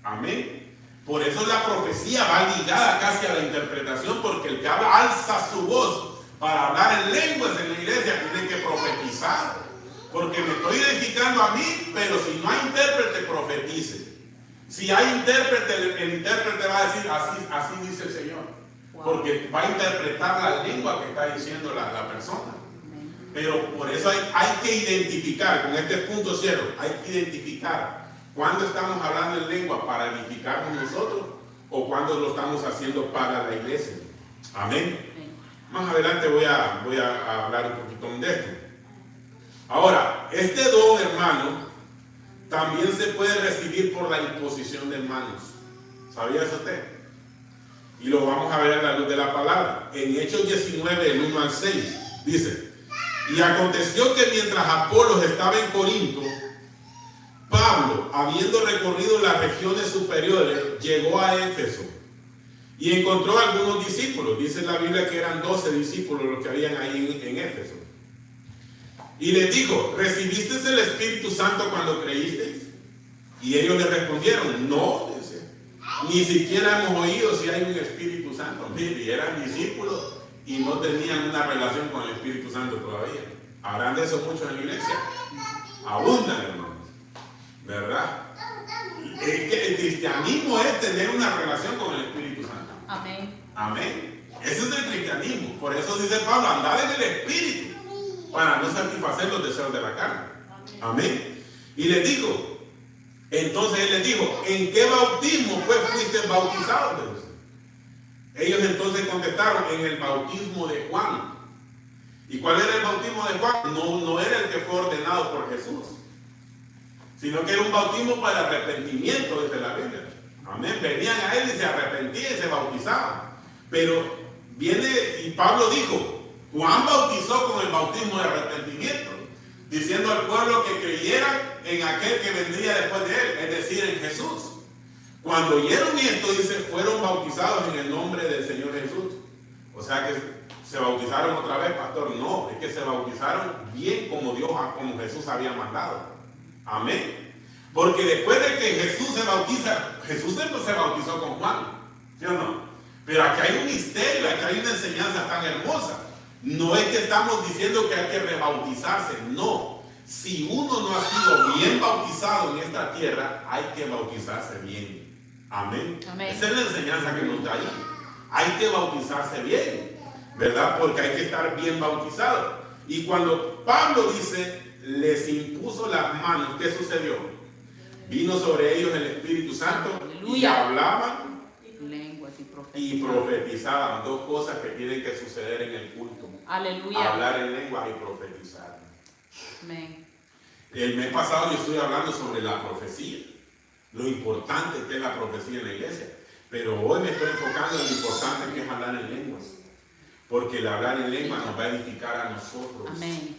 Amén. Por eso la profecía va ligada casi a la interpretación, porque el que habla alza su voz para hablar en lenguas en la iglesia tiene que profetizar. Porque me estoy edificando a mí, pero si no hay intérprete, profetice. Si hay intérprete, el intérprete va a decir, así dice el Señor. Wow. Porque va a interpretar la lengua que está diciendo la persona. Pero por eso hay que identificar, con este punto cierro, hay que identificar cuándo estamos hablando en lengua para edificarnos nosotros o cuándo lo estamos haciendo para la iglesia. Amén. Más adelante voy a hablar un poquito de esto. Ahora, este don, hermano, también se puede recibir por la imposición de manos. ¿Sabía eso usted? Y lo vamos a ver a la luz de la palabra. En Hechos 19, el 1 al 6, dice: y aconteció que mientras Apolos estaba en Corinto, Pablo, habiendo recorrido las regiones superiores, llegó a Éfeso y encontró algunos discípulos. Dice la Biblia que eran 12 discípulos los que habían ahí en Éfeso. Y les dijo: ¿recibisteis el Espíritu Santo cuando creísteis? Y ellos le respondieron: no, dice, ni siquiera hemos oído si hay un Espíritu Santo. Mire, y eran discípulos y no tenían una relación con el Espíritu Santo todavía. ¿Habrán de eso muchos en la iglesia? Abundan, hermanos, ¿verdad? Es que el cristianismo es tener una relación con el Espíritu Santo. Amén. Amén. Ese es el cristianismo. Por eso dice Pablo: andad en el Espíritu, para no satisfacer los deseos de la carne. Amén. Y les dijo, entonces él les dijo: ¿en qué bautismo pues fuiste bautizados? Ellos entonces contestaron: en el bautismo de Juan. ¿Y cuál era el bautismo de Juan? No era el que fue ordenado por Jesús, sino que era un bautismo para arrepentimiento, desde la Biblia. Amén. Venían a él y se arrepentían y se bautizaban. Pero viene y Pablo dijo: Juan bautizó con el bautismo de arrepentimiento, diciendo al pueblo que creyeran en aquel que vendría después de él, es decir, en Jesús. Cuando oyeron esto, dice, fueron bautizados en el nombre del Señor Jesús. O sea que se bautizaron otra vez, pastor. No, es que se bautizaron bien como como Jesús había mandado. Amén. Porque después de que Jesús se bautiza, Jesús se bautizó con Juan, ¿sí o no? Pero aquí hay un misterio, aquí hay una enseñanza tan hermosa. No es que estamos diciendo que hay que rebautizarse, no. Si uno no ha sido bien bautizado en esta tierra, hay que bautizarse bien. Amén. Amén. Esa es la enseñanza que nos da ahí. Hay que bautizarse bien, ¿verdad? Porque hay que estar bien bautizado. Y cuando Pablo dice les impuso las manos, ¿qué sucedió? Vino sobre ellos el Espíritu Santo y Aleluya. hablaban Lenguas y profetizaban. Dos cosas que tienen que suceder en el culto: Aleluya. hablar en lenguas y profetizar. Amén. El mes pasado yo estuve hablando sobre la profecía, lo importante que es la profecía en la iglesia, pero hoy me estoy enfocando en lo importante que es hablar en lenguas, porque el hablar en lenguas nos va a edificar a nosotros. Amén.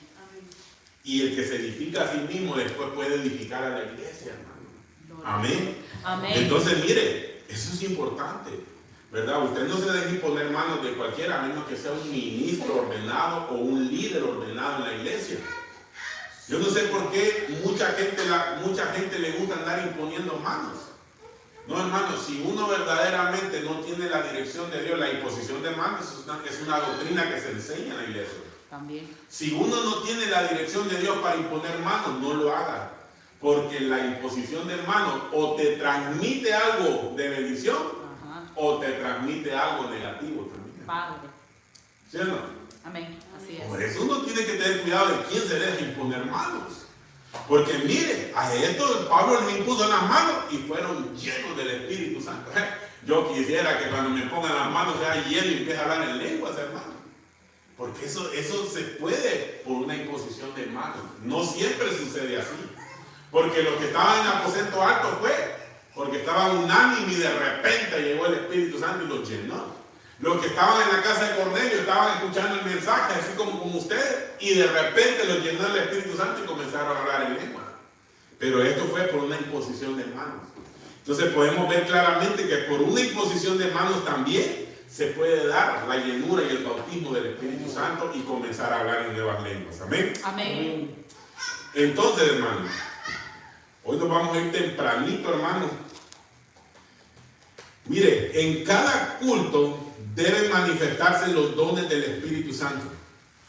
Y el que se edifica a sí mismo después puede edificar a la iglesia, hermano. Amén. Amén. Entonces, mire, eso es importante, ¿verdad? Usted no se deje imponer manos de cualquiera, a menos que sea un ministro ordenado o un líder ordenado en la iglesia. Yo no sé por qué mucha gente le gusta andar imponiendo manos. No, hermano, si uno verdaderamente no tiene la dirección de Dios, la imposición de manos es una doctrina que se enseña en la iglesia. También. Si uno no tiene la dirección de Dios para imponer manos, no lo haga. Porque la imposición de manos o te transmite algo de bendición, Ajá. o te transmite algo negativo también. Padre. ¿Sí o no? Amén. Así es. Por eso uno tiene que tener cuidado de quién se deja imponer manos. Porque mire, a esto Pablo les impuso las manos y fueron llenos del Espíritu Santo. Yo quisiera que cuando me pongan las manos sea lleno y empiece a hablar en lenguas, hermano. Porque eso se puede por una imposición de manos. No siempre sucede así. Porque los que estaban en el aposento alto fue porque estaban unánimes y de repente llegó el Espíritu Santo y los llenó. Los que estaban en la casa de Cornelio estaban escuchando el mensaje, así como ustedes, y de repente los llenó el Espíritu Santo y comenzaron a hablar en lengua. Pero esto fue por una imposición de manos. Entonces podemos ver claramente que por una imposición de manos también se puede dar la llenura y el bautismo del Espíritu Santo y comenzar a hablar en nuevas lenguas. Amén. Amén. Entonces, hermano, hoy nos vamos a ir tempranito, hermano. Mire, en cada culto deben manifestarse los dones del Espíritu Santo,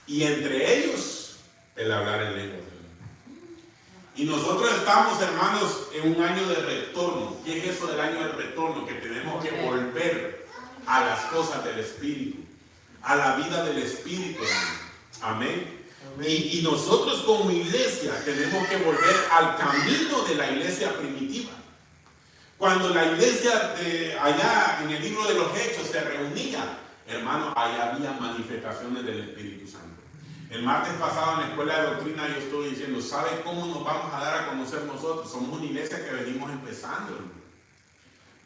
y entre ellos el hablar en lenguas. Y nosotros estamos, hermanos, en un año de retorno. ¿Qué es eso del año de retorno? Que tenemos que volver a las cosas del Espíritu, a la vida del Espíritu, hermano. Amén. Y nosotros como iglesia tenemos que volver al camino de la iglesia primitiva. Cuando la iglesia allá en el libro de los Hechos se reunía, hermano, allá había manifestaciones del Espíritu Santo. El martes pasado en la escuela de doctrina yo estuve diciendo, ¿sabe cómo nos vamos a dar a conocer nosotros? Somos una iglesia que venimos empezando,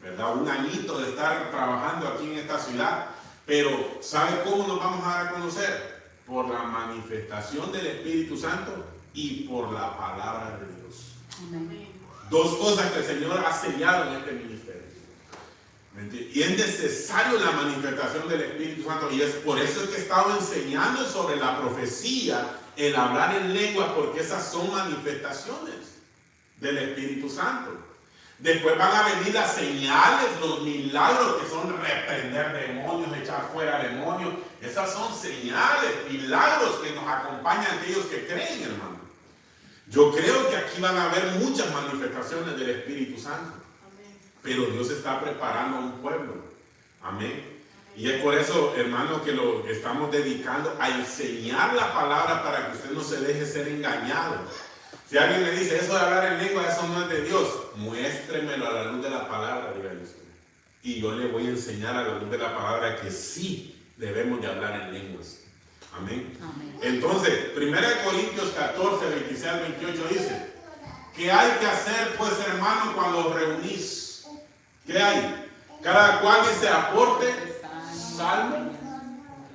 ¿verdad? Un añito de estar trabajando aquí en esta ciudad, pero ¿sabe cómo nos vamos a dar a conocer? Por la manifestación del Espíritu Santo y por la palabra de Dios. Amén. Dos cosas que el Señor ha sellado en este ministerio. Y es necesario la manifestación del Espíritu Santo, y es por eso que he estado enseñando sobre la profecía, el hablar en lenguas, porque esas son manifestaciones del Espíritu Santo. Después van a venir las señales, los milagros, que son reprender demonios, echar fuera demonios. Esas son señales, milagros que nos acompañan a aquellos que creen, hermano. Yo creo que aquí van a haber muchas manifestaciones del Espíritu Santo. Pero Dios está preparando a un pueblo. Amén. Y es por eso, hermano, que lo estamos dedicando a enseñar la palabra para que usted no se deje ser engañado. Si alguien me dice, eso de hablar en lengua, eso no es de Dios, muéstremelo a la luz de la palabra, dígale usted. Y yo le voy a enseñar a la luz de la palabra que sí debemos de hablar en lenguas. Amén. Amén. Entonces, 1 Corintios 14, 26 al 28 dice, ¿qué hay que hacer, pues, hermano, cuando os reunís? ¿Qué hay? Cada cual dice aporte, salmo.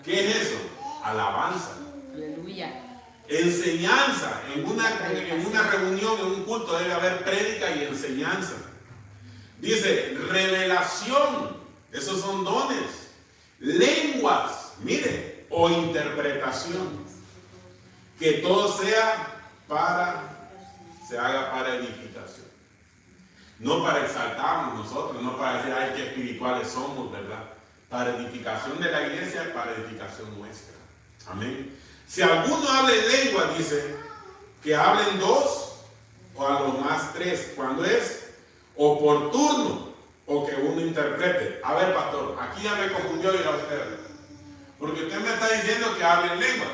¿Qué es eso? Alabanza. Aleluya. Enseñanza. En una reunión, en un culto debe haber prédica y enseñanza. Dice revelación. Esos son dones. Lenguas. Mire. O interpretación. Que todo se haga para edificación. No para exaltarnos nosotros, no para decir, ay, qué espirituales somos, ¿verdad? Para edificación de la iglesia, para edificación nuestra. Amén. Si alguno habla en lengua, dice, que hablen dos, o a lo más tres. ¿Cuándo es? O por turno, o que uno interprete. A ver, pastor, aquí ya me confundió ir a usted. Porque usted me está diciendo que hable en lengua,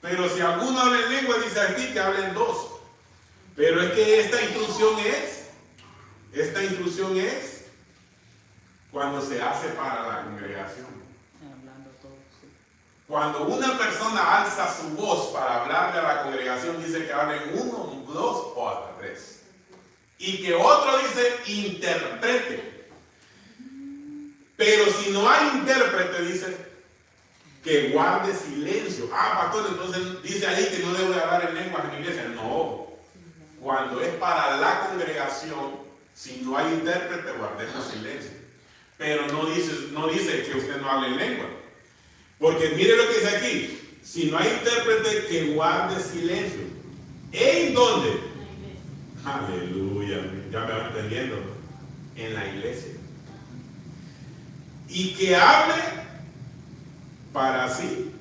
Pero si alguno habla en lengua, dice aquí que hablen dos. Pero es que esta instrucción es cuando se hace para la congregación. Cuando una persona alza su voz para hablarle a la congregación, dice que hablen 1, 2 o hasta 3. Y que otro dice interprete. Pero si no hay intérprete, dice que guarde silencio. Pastor, entonces dice ahí que no debo de hablar en lenguas en la iglesia. No. Cuando es para la congregación, si no hay intérprete, guardemos silencio. Pero no dice que usted no hable en lengua. Porque mire lo que dice aquí. Si no hay intérprete, que guarde silencio. ¿En dónde? Aleluya. Ya me van entendiendo. En la iglesia. Y que hable para sí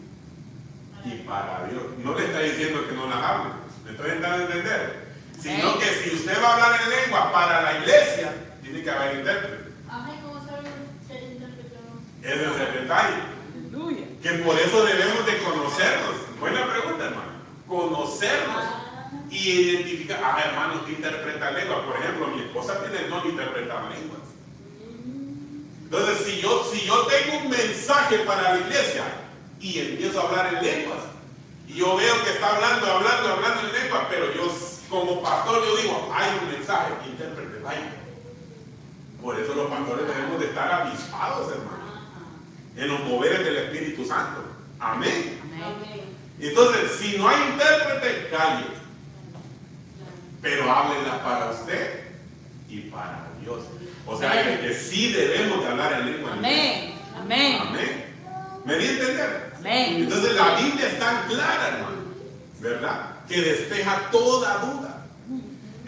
y para Dios. No le está diciendo que no las hable. ¿Me estoy dando a entender? Sino que si usted va a hablar en lengua para la iglesia, tiene que haber intérprete. ¿Cómo sabe ser intérprete? Ese es el detalle. Aleluya. Que por eso debemos de conocernos. Buena pregunta, hermano. Conocernos y identificar. Hermanos que interpretan lengua. Por ejemplo, mi esposa tiene el don de interpretar lenguas. Entonces, si yo tengo un mensaje para la iglesia y empiezo a hablar en lenguas, y yo veo que está hablando en lenguas, pero yo como pastor yo digo, hay un mensaje, intérprete, hay. Por eso los pastores debemos de estar avispados, hermano, en los moveres del Espíritu Santo. Amén. Entonces, si no hay intérprete, calle. Pero háblenla para usted y para Dios. O sea, que sí debemos de hablar en lengua. Amén. Amén. Amén. ¿Me di a entender? Amén. Entonces la Biblia es tan clara, hermano, ¿verdad? Que despeja toda duda.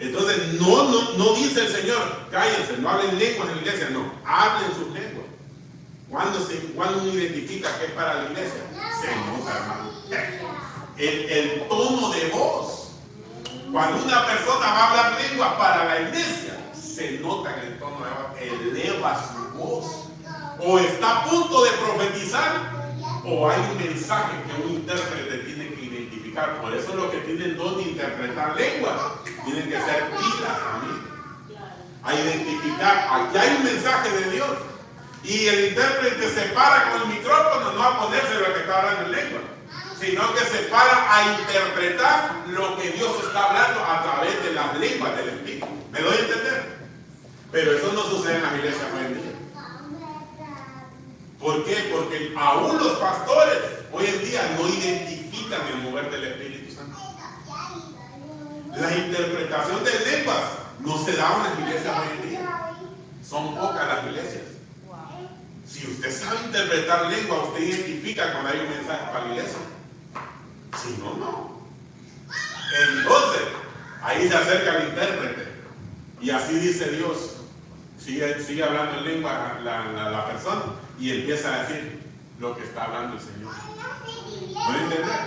Entonces no dice el Señor, cállense, no hablen lenguas en la iglesia, no, hablen sus lenguas. ¿Cuándo uno identifica que es para la iglesia? Se nota, hermano. El tono de voz. Cuando una persona va a hablar lenguas para la iglesia, se nota que el tono de voz eleva su voz. O está a punto de profetizar, o hay un mensaje que un intérprete tiene que identificar. Por eso los que tienen don de interpretar lenguas tienen que ser pilas a mí. A identificar, aquí hay un mensaje de Dios. Y el intérprete se para con el micrófono, no a ponerse lo que está hablando en lengua, sino que se para a interpretar lo que Dios está hablando a través de las lenguas del Espíritu. ¿Me doy a entender? Pero eso no sucede en las iglesias hoy en día. ¿Por qué? Porque aún los pastores hoy en día no identifican el mover del Espíritu Santo. La interpretación de lenguas no se da en las iglesias hoy en día. Son pocas las iglesias. Si usted sabe interpretar lengua, usted identifica cuando hay un mensaje para la iglesia. Si no, no. Entonces, ahí se acerca el intérprete. Y así dice Dios. Sigue hablando en lengua la persona y empieza a decir lo que está hablando el Señor. ¿No entender?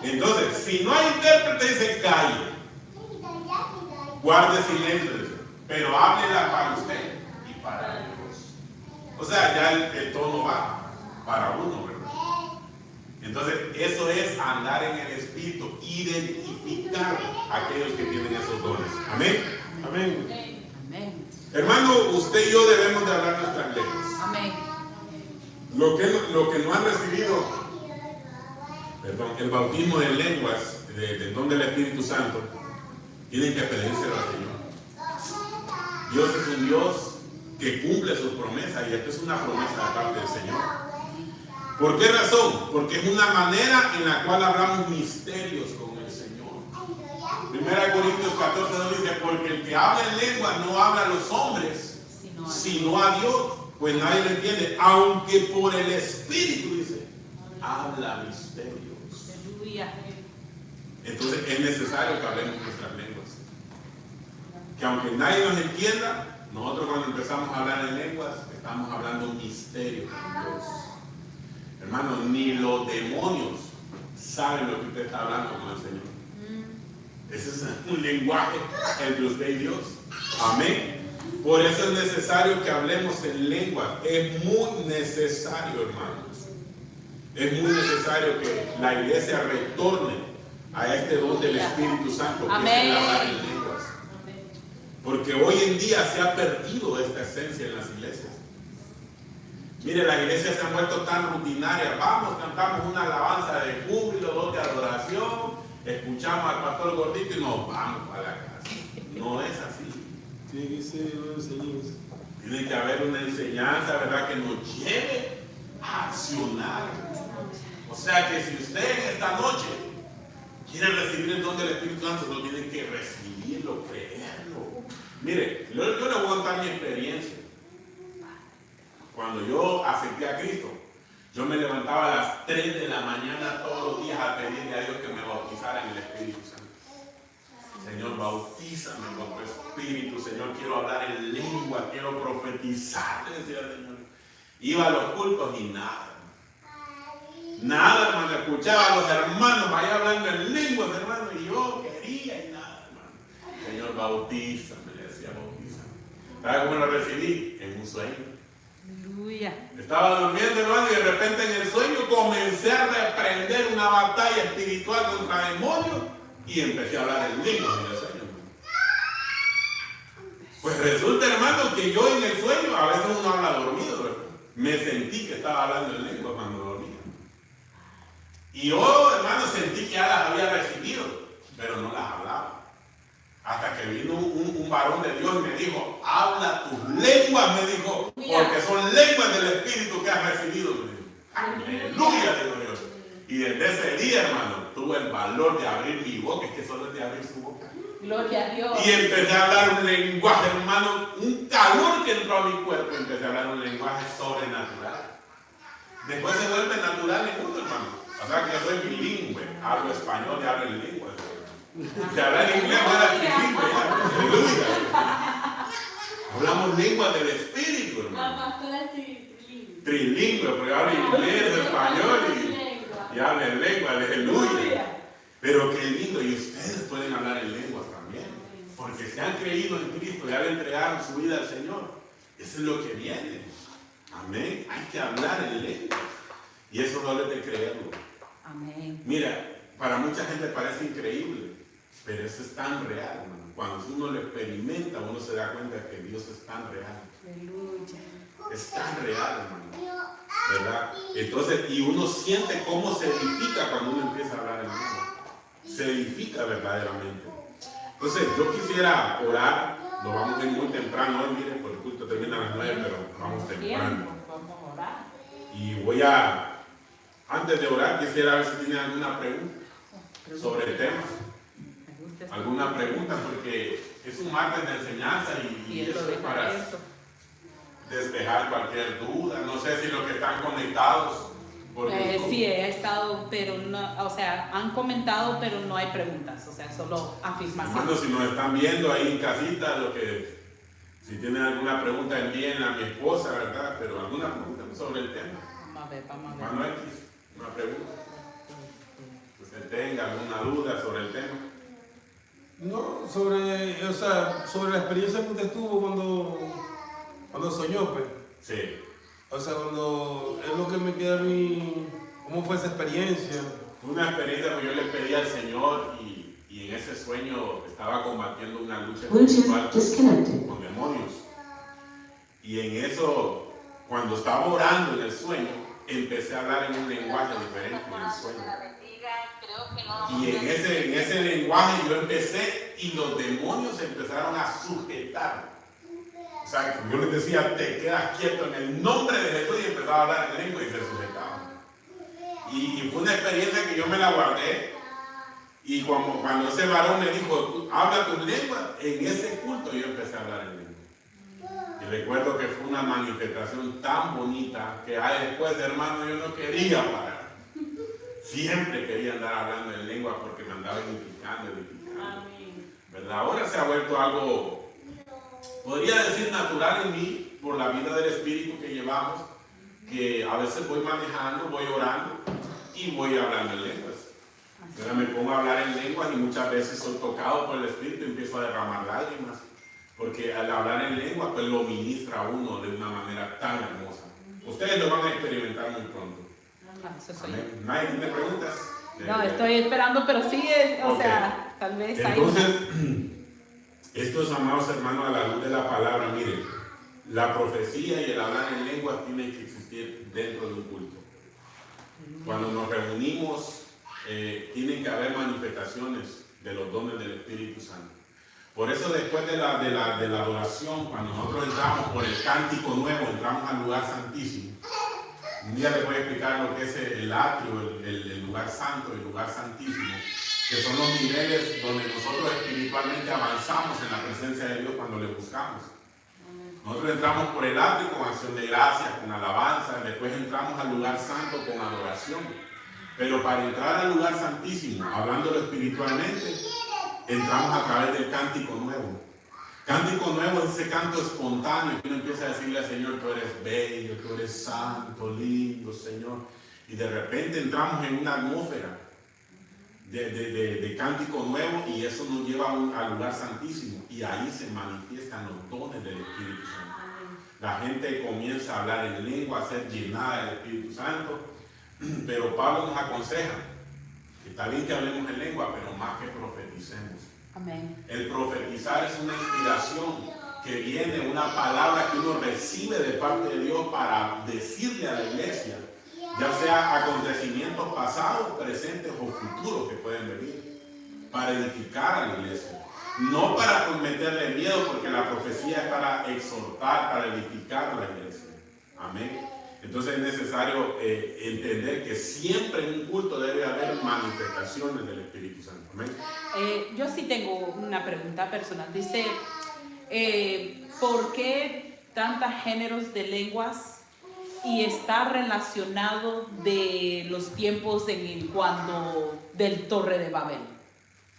Entonces, si no hay intérprete, dice calle. Guarde silencio, pero háblela para usted y para Dios. O sea, ya el tono va para uno, ¿verdad? Entonces, eso es andar en el Espíritu, identificar a aquellos que tienen esos dones. Amén. Amén. Amén. Hermano, usted y yo debemos de hablar nuestras lenguas. Amén. Lo que no han recibido, el bautismo de lenguas, del don del Espíritu Santo, tienen que pedírselo al Señor. Dios es un Dios que cumple sus promesas y esto es una promesa de parte del Señor. ¿Por qué razón? Porque es una manera en la cual hablamos misterios con el Señor. 1 Corintios 14 nos dice, porque el que habla en lengua no habla a los hombres, sino a Dios, pues nadie lo entiende, aunque por el Espíritu dice, habla misterios. Aleluya. Entonces es necesario que hablemos nuestras lenguas. Que aunque nadie nos entienda, nosotros cuando empezamos a hablar en lenguas, estamos hablando misterios con Dios. Hermano, ni los demonios saben lo que usted está hablando con el Señor. Ese es un lenguaje entre usted y Dios. Amén. Por eso es necesario que hablemos en lenguas. Es muy necesario, hermanos. Es muy necesario que la iglesia retorne a este don del Espíritu Santo, que es el hablar en lenguas. Porque hoy en día se ha perdido esta esencia en las iglesias. Mire, las iglesias se han vuelto tan rutinarias. Vamos, cantamos una alabanza de júbilo, dos de adoración, escuchamos al pastor gordito y nos vamos a la casa. No es así. Tiene que ser una enseñanza. Tiene que haber una enseñanza, ¿verdad?, que nos lleve a accionar. O sea que si usted en esta noche quiere recibir el don del Espíritu Santo, no tiene que recibirlo, creerlo. Mire, yo le voy a contar mi experiencia. Cuando yo acepté a Cristo, yo me levantaba a las 3 de la mañana todos los días a pedirle a Dios que me bautizara en el Espíritu Santo. Señor, bautízame con tu Espíritu. Señor, quiero hablar en lengua, quiero profetizar, decía el Señor. Iba a los cultos y nada. Nada, hermano. Escuchaba a los hermanos allá hablando en lenguas, hermano, y yo quería y nada, hermano. Señor, bautízame, le decía, bautízame. ¿Sabe cómo lo recibí? En un sueño. Aleluya. Estaba durmiendo, hermano, y de repente en el sueño comencé a reprender una batalla espiritual contra demonios y empecé a hablar en lenguas en el sueño. Pues resulta, hermano, que yo en el sueño, a veces uno habla dormido, ¿verdad? Me sentí que estaba hablando en lenguas cuando dormía. Y yo, hermano, sentí que ya las había recibido, pero no las hablaba. Hasta que vino un varón de Dios y me dijo, habla tus lenguas, me dijo, porque son lenguas del Espíritu que has recibido. Me dijo. Aleluya, digo yo. Y desde ese día, hermano, tuve el valor de abrir mi boca, es que solo es de abrir su boca. Gloria a Dios. Y empecé a hablar un lenguaje, hermano, un calor que entró a mi cuerpo, empecé a hablar un lenguaje sobrenatural. Después se vuelve natural en uno, hermano. O sea que yo soy bilingüe, hablo español y hablo en lenguas. Si hablar en inglés, no era bilingüe, aleluya. Hablamos lenguas del Espíritu, hermano. La pastora es trilingüe. Trilingüe, porque hablo inglés, español y hablo en lengua, aleluya. Pero qué lindo, y ustedes pueden hablar en lenguas también, porque se han creído en Cristo y han entregado su vida al Señor. Eso es lo que viene. Amén. Hay que hablar en lenguas. Y eso no debe de creerlo. Amén. Mira, para mucha gente parece increíble, pero eso es tan real, hermano. Cuando uno lo experimenta, uno se da cuenta de que Dios es tan real. Aleluya. Es tan real, hermano. ¿Verdad? Entonces, y uno siente cómo se edifica cuando uno empieza a hablar en lengua. Se edifica verdaderamente. Entonces, yo quisiera orar. Nos vamos a ir muy temprano hoy, miren, porque el culto termina a las 9, pero vamos temprano. Vamos a orar. Y antes de orar, quisiera ver si tienen alguna pregunta sobre el tema. Alguna pregunta, porque es un martes de enseñanza y eso es para despejar cualquier duda. No sé si los que están conectados. Sí, he estado, pero no, o sea, han comentado, pero no hay preguntas, o sea, solo afirmaciones. Hermanos, si nos están viendo ahí en casita, si tienen alguna pregunta, envíen a mi esposa, ¿verdad? Pero alguna pregunta sobre el tema. Vamos a ver. Manuel, una pregunta. ¿Usted tenga alguna duda sobre el tema? No, sobre la experiencia que usted tuvo cuando soñó, pues. Sí. O sea, cuando es lo que me queda a mí, ¿cómo fue esa experiencia? Fue una experiencia que yo le pedí al Señor y en ese sueño estaba combatiendo una lucha espiritual con demonios. Y en eso, cuando estaba orando en el sueño, empecé a hablar en un lenguaje diferente en el sueño. Y en ese lenguaje yo empecé y los demonios empezaron a sujetar. O sea, yo les decía, te quedas quieto en el nombre de Jesús, y empezaba a hablar en lengua y se sujetaban. Y fue una experiencia que yo me la guardé. Y cuando ese varón me dijo, habla tu lengua, en ese culto yo empecé a hablar en lengua. Y recuerdo que fue una manifestación tan bonita que después, hermano, yo no quería parar. Siempre quería andar hablando en lengua porque me andaba edificando. ¿Verdad? Ahora se ha vuelto algo, podría decir, natural en mí por la vida del Espíritu que llevamos, que a veces voy manejando, voy orando y voy hablando en lenguas. Ahora me pongo a hablar en lenguas y muchas veces soy tocado por el Espíritu y empiezo a derramar lágrimas, porque al hablar en lenguas pues lo ministra a uno de una manera tan hermosa. Ustedes lo van a experimentar muy pronto. Eso soy yo. Amén. ¿Nadie tiene preguntas? No, estoy esperando, pero sí, o sea, tal vez hay Entonces, estos amados hermanos, a la luz de la palabra, miren, la profecía y el hablar en lenguas tienen que existir dentro de un culto. Cuando nos reunimos, tienen que haber manifestaciones de los dones del Espíritu Santo. Por eso después de la adoración, cuando nosotros entramos por el cántico nuevo, entramos al lugar santísimo. Un día les voy a explicar lo que es el atrio, el lugar santo, el lugar santísimo, que son los niveles donde nosotros espiritualmente avanzamos en la presencia de Dios cuando le buscamos. Nosotros entramos por el atrio con acción de gracias, con alabanza, después entramos al lugar santo con adoración. Pero para entrar al lugar santísimo, hablándolo espiritualmente, entramos a través del cántico nuevo. Cántico nuevo es ese canto espontáneo que uno empieza a decirle al Señor: tú eres bello, tú eres santo, lindo, Señor. Y de repente entramos en una atmósfera de cántico nuevo, y eso nos lleva al lugar santísimo, y ahí se manifiestan los dones del Espíritu Santo. La gente comienza a hablar en lengua, a ser llenada del Espíritu Santo, pero Pablo nos aconseja que está bien que hablemos en lengua, pero más que profeticemos. Amén. El profetizar es una inspiración que viene, una palabra que uno recibe de parte de Dios para decirle a la iglesia, ya sea acontecimientos pasados, presentes o futuros que pueden venir, para edificar a la iglesia. No para meterle miedo, porque la profecía es para exhortar, para edificar a la iglesia. Amén. Entonces es necesario entender que siempre en un culto debe haber manifestaciones del Espíritu Santo. Amén. Yo sí tengo una pregunta personal. Dice, ¿por qué tantos géneros de lenguas? Y está relacionado de los tiempos cuando del Torre de Babel,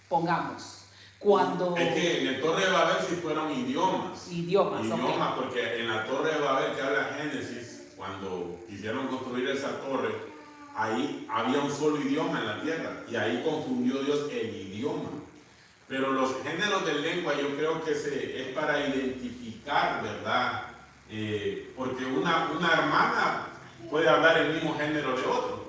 pongamos. Cuando es que en el Torre de Babel sí fueron idiomas. Idiomas, okay. Porque en la Torre de Babel, que habla Génesis, cuando quisieron construir esa torre, ahí había un solo idioma en la tierra, y ahí confundió Dios el idioma. Pero los géneros de lengua yo creo que es para identificar, ¿verdad? Porque una hermana puede hablar el mismo género de otro,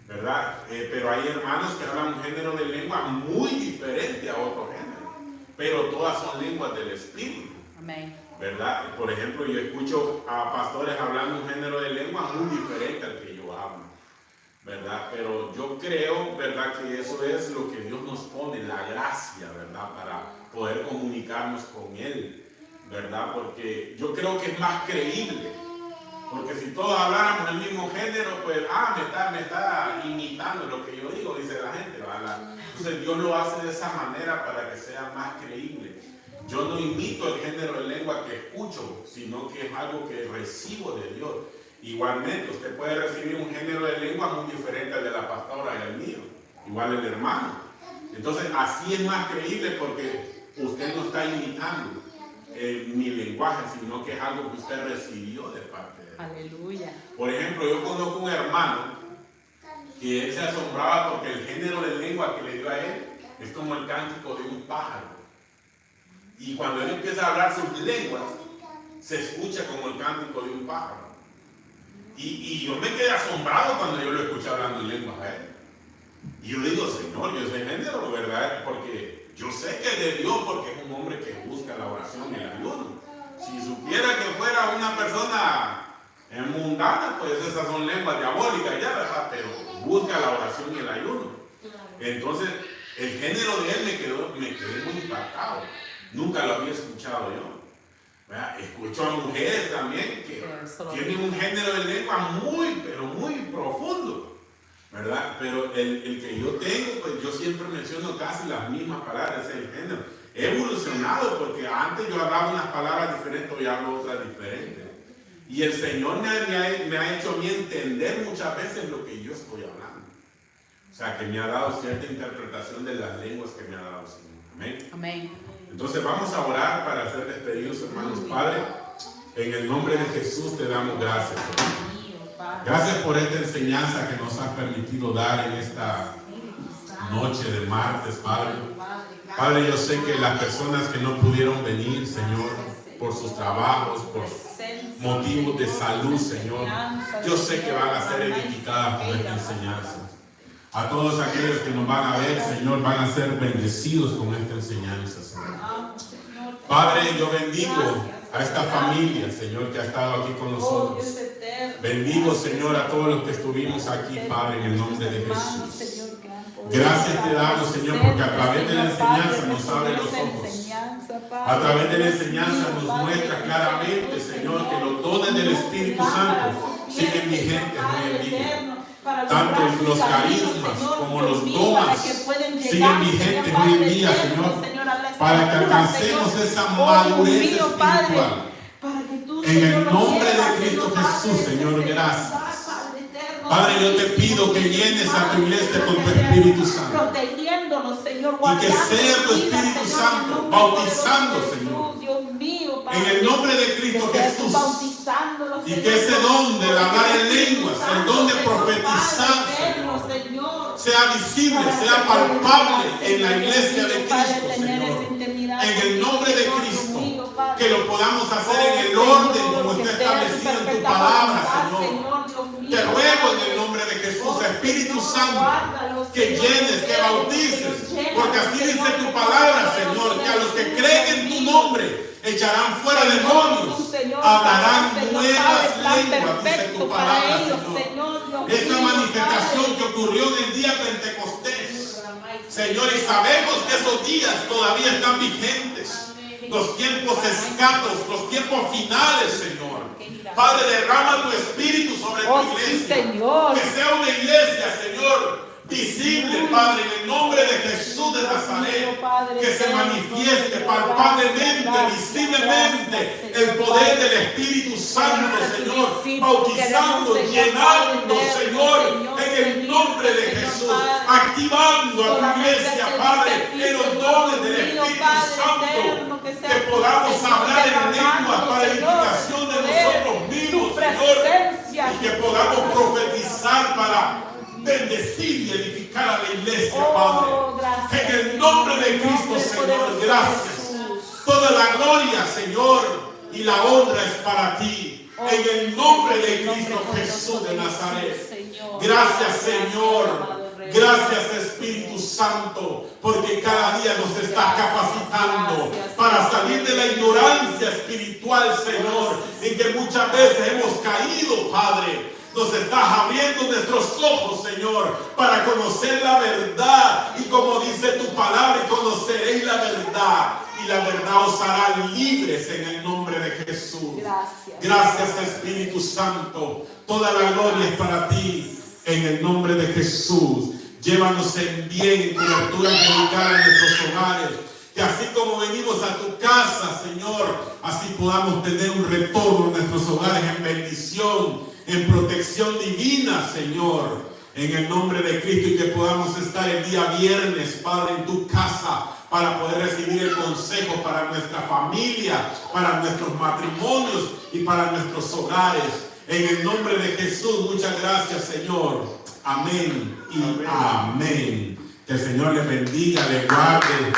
¿verdad? Pero hay hermanos que hablan un género de lengua muy diferente a otro género, pero todas son lenguas del Espíritu. Amén. ¿Verdad? Por ejemplo, yo escucho a pastores hablando un género de lengua muy diferente al que yo hablo, ¿verdad? Pero yo creo, ¿verdad?, que eso es lo que Dios nos pone, la gracia, ¿verdad?, para poder comunicarnos con Él, ¿verdad? Porque yo creo que es más creíble. Porque si todos habláramos el mismo género, pues, me está imitando lo que yo digo, dice la gente, ¿verdad? Entonces Dios lo hace de esa manera para que sea más creíble. Yo no imito el género de lengua que escucho, sino que es algo que recibo de Dios. Igualmente, usted puede recibir un género de lengua muy diferente al de la pastora y al mío, igual el hermano. Entonces, así es más creíble, porque usted no está imitando mi lenguaje, sino que es algo que usted recibió de parte de Dios. Aleluya. Por ejemplo, yo conozco un hermano que él se asombraba porque el género de lengua que le dio a él es como el cántico de un pájaro. Y cuando él empieza a hablar sus lenguas, se escucha como el cántico de un pájaro. Y yo me quedé asombrado cuando yo lo escuché hablando en lenguas a él. Y yo digo, Señor, yo ese género, ¿verdad? Porque yo sé que es de Dios, porque es un hombre que busca la oración y el ayuno. Si supiera que fuera una persona mundana, pues esas son lenguas diabólicas ya, ¿verdad? Pero busca la oración y el ayuno. Entonces, el género de él me quedé muy impactado. Nunca lo había escuchado yo. ¿Verdad? Escucho a mujeres también que tienen un género de lengua pero muy profundo, ¿verdad? Pero el que yo tengo, pues yo siempre menciono casi las mismas palabras, ese es el género. He evolucionado, porque antes yo hablaba unas palabras diferentes, hoy hablo otras diferentes. Y el Señor me ha hecho a mí entender muchas veces lo que yo estoy hablando. O sea, que me ha dado cierta interpretación de las lenguas que me ha dado el Señor. Amén. Amén. Entonces vamos a orar para ser despedidos, hermanos. Padre, en el nombre de Jesús te damos gracias. Gracias por esta enseñanza que nos has permitido dar en esta noche de martes, Padre. Padre, yo sé que las personas que no pudieron venir, Señor, por sus trabajos, por motivos de salud, Señor. Yo sé que van a ser edificadas con esta enseñanza. A todos aquellos que nos van a ver, Señor, van a ser bendecidos con esta enseñanza, Señor. Padre, yo bendigo a esta familia, Señor, que ha estado aquí con nosotros. Bendigo, Señor, a todos los que estuvimos aquí, Padre, en el nombre de Jesús. Gracias te damos, Señor, porque a través de la enseñanza nos abre los ojos. A través de la enseñanza nos muestra claramente, Señor, que los dones del Espíritu Santo siguen vigentes hoy en día. Tanto los carismas como los dones siguen vigentes hoy en día, Señor, para que alcancemos esa madurez espiritual. En el nombre de Cristo Jesús, Señor, gracias. Padre, yo te pido que llenes a tu iglesia con tu Espíritu Santo. Protegiéndonos, Señor, Y que sea tu Espíritu Santo bautizando, Señor. En el nombre de Cristo Jesús. Y que ese don de hablar en lenguas, el don de profetizar, Señor, sea visible, sea palpable en la iglesia de Cristo, Señor. En el nombre de Cristo, que lo podamos hacer en el orden como está establecido en tu palabra, Señor. Te ruego en el nombre de Jesús, Espíritu Santo, que llenes, que bautices, porque así dice tu palabra, Señor, que a los que creen en tu nombre echarán fuera demonios, hablarán nuevas lenguas, dice tu palabra, Señor. Esa manifestación que ocurrió en el día Pentecostés, Señor, y sabemos que esos días todavía están vigentes. Los tiempos escasos, los tiempos finales, Señor. Padre, derrama tu Espíritu sobre tu iglesia. Que sea una iglesia, Señor, visible, Padre, en el nombre de Jesús de Nazaret. Que se manifieste palpablemente, visiblemente el poder del Espíritu Santo, Señor. Bautizando, llenando, Señor, en el nombre de Jesús. Activando a tu iglesia, Padre, en los dones del Espíritu Santo. Que podamos hablar en lengua para edificación de nosotros mismos, Señor. Y que podamos profetizar para bendecir y edificar a la iglesia, Padre. En el nombre de Cristo, Señor, gracias. Toda la gloria, Señor, y la honra es para ti. En el nombre de Cristo Jesús de Nazaret. Gracias, Señor. Gracias, Espíritu Santo, porque cada día nos estás capacitando para salir de la ignorancia espiritual, Señor, en que muchas veces hemos caído, Padre. Nos estás abriendo nuestros ojos, Señor, para conocer la verdad. Y como dice tu palabra, conoceréis la verdad. Y la verdad os hará libres en el nombre de Jesús. Gracias, Espíritu Santo. Toda la gloria es para ti. En el nombre de Jesús, llévanos en bien, en cobertura angelical a nuestros hogares. Que así como venimos a tu casa, Señor, así podamos tener un retorno en nuestros hogares en bendición, en protección divina, Señor. En el nombre de Cristo, y que podamos estar el día viernes, Padre, en tu casa, para poder recibir el consejo para nuestra familia, para nuestros matrimonios y para nuestros hogares. En el nombre de Jesús, muchas gracias, Señor. Amén y amén. Que el Señor les bendiga, les guarde.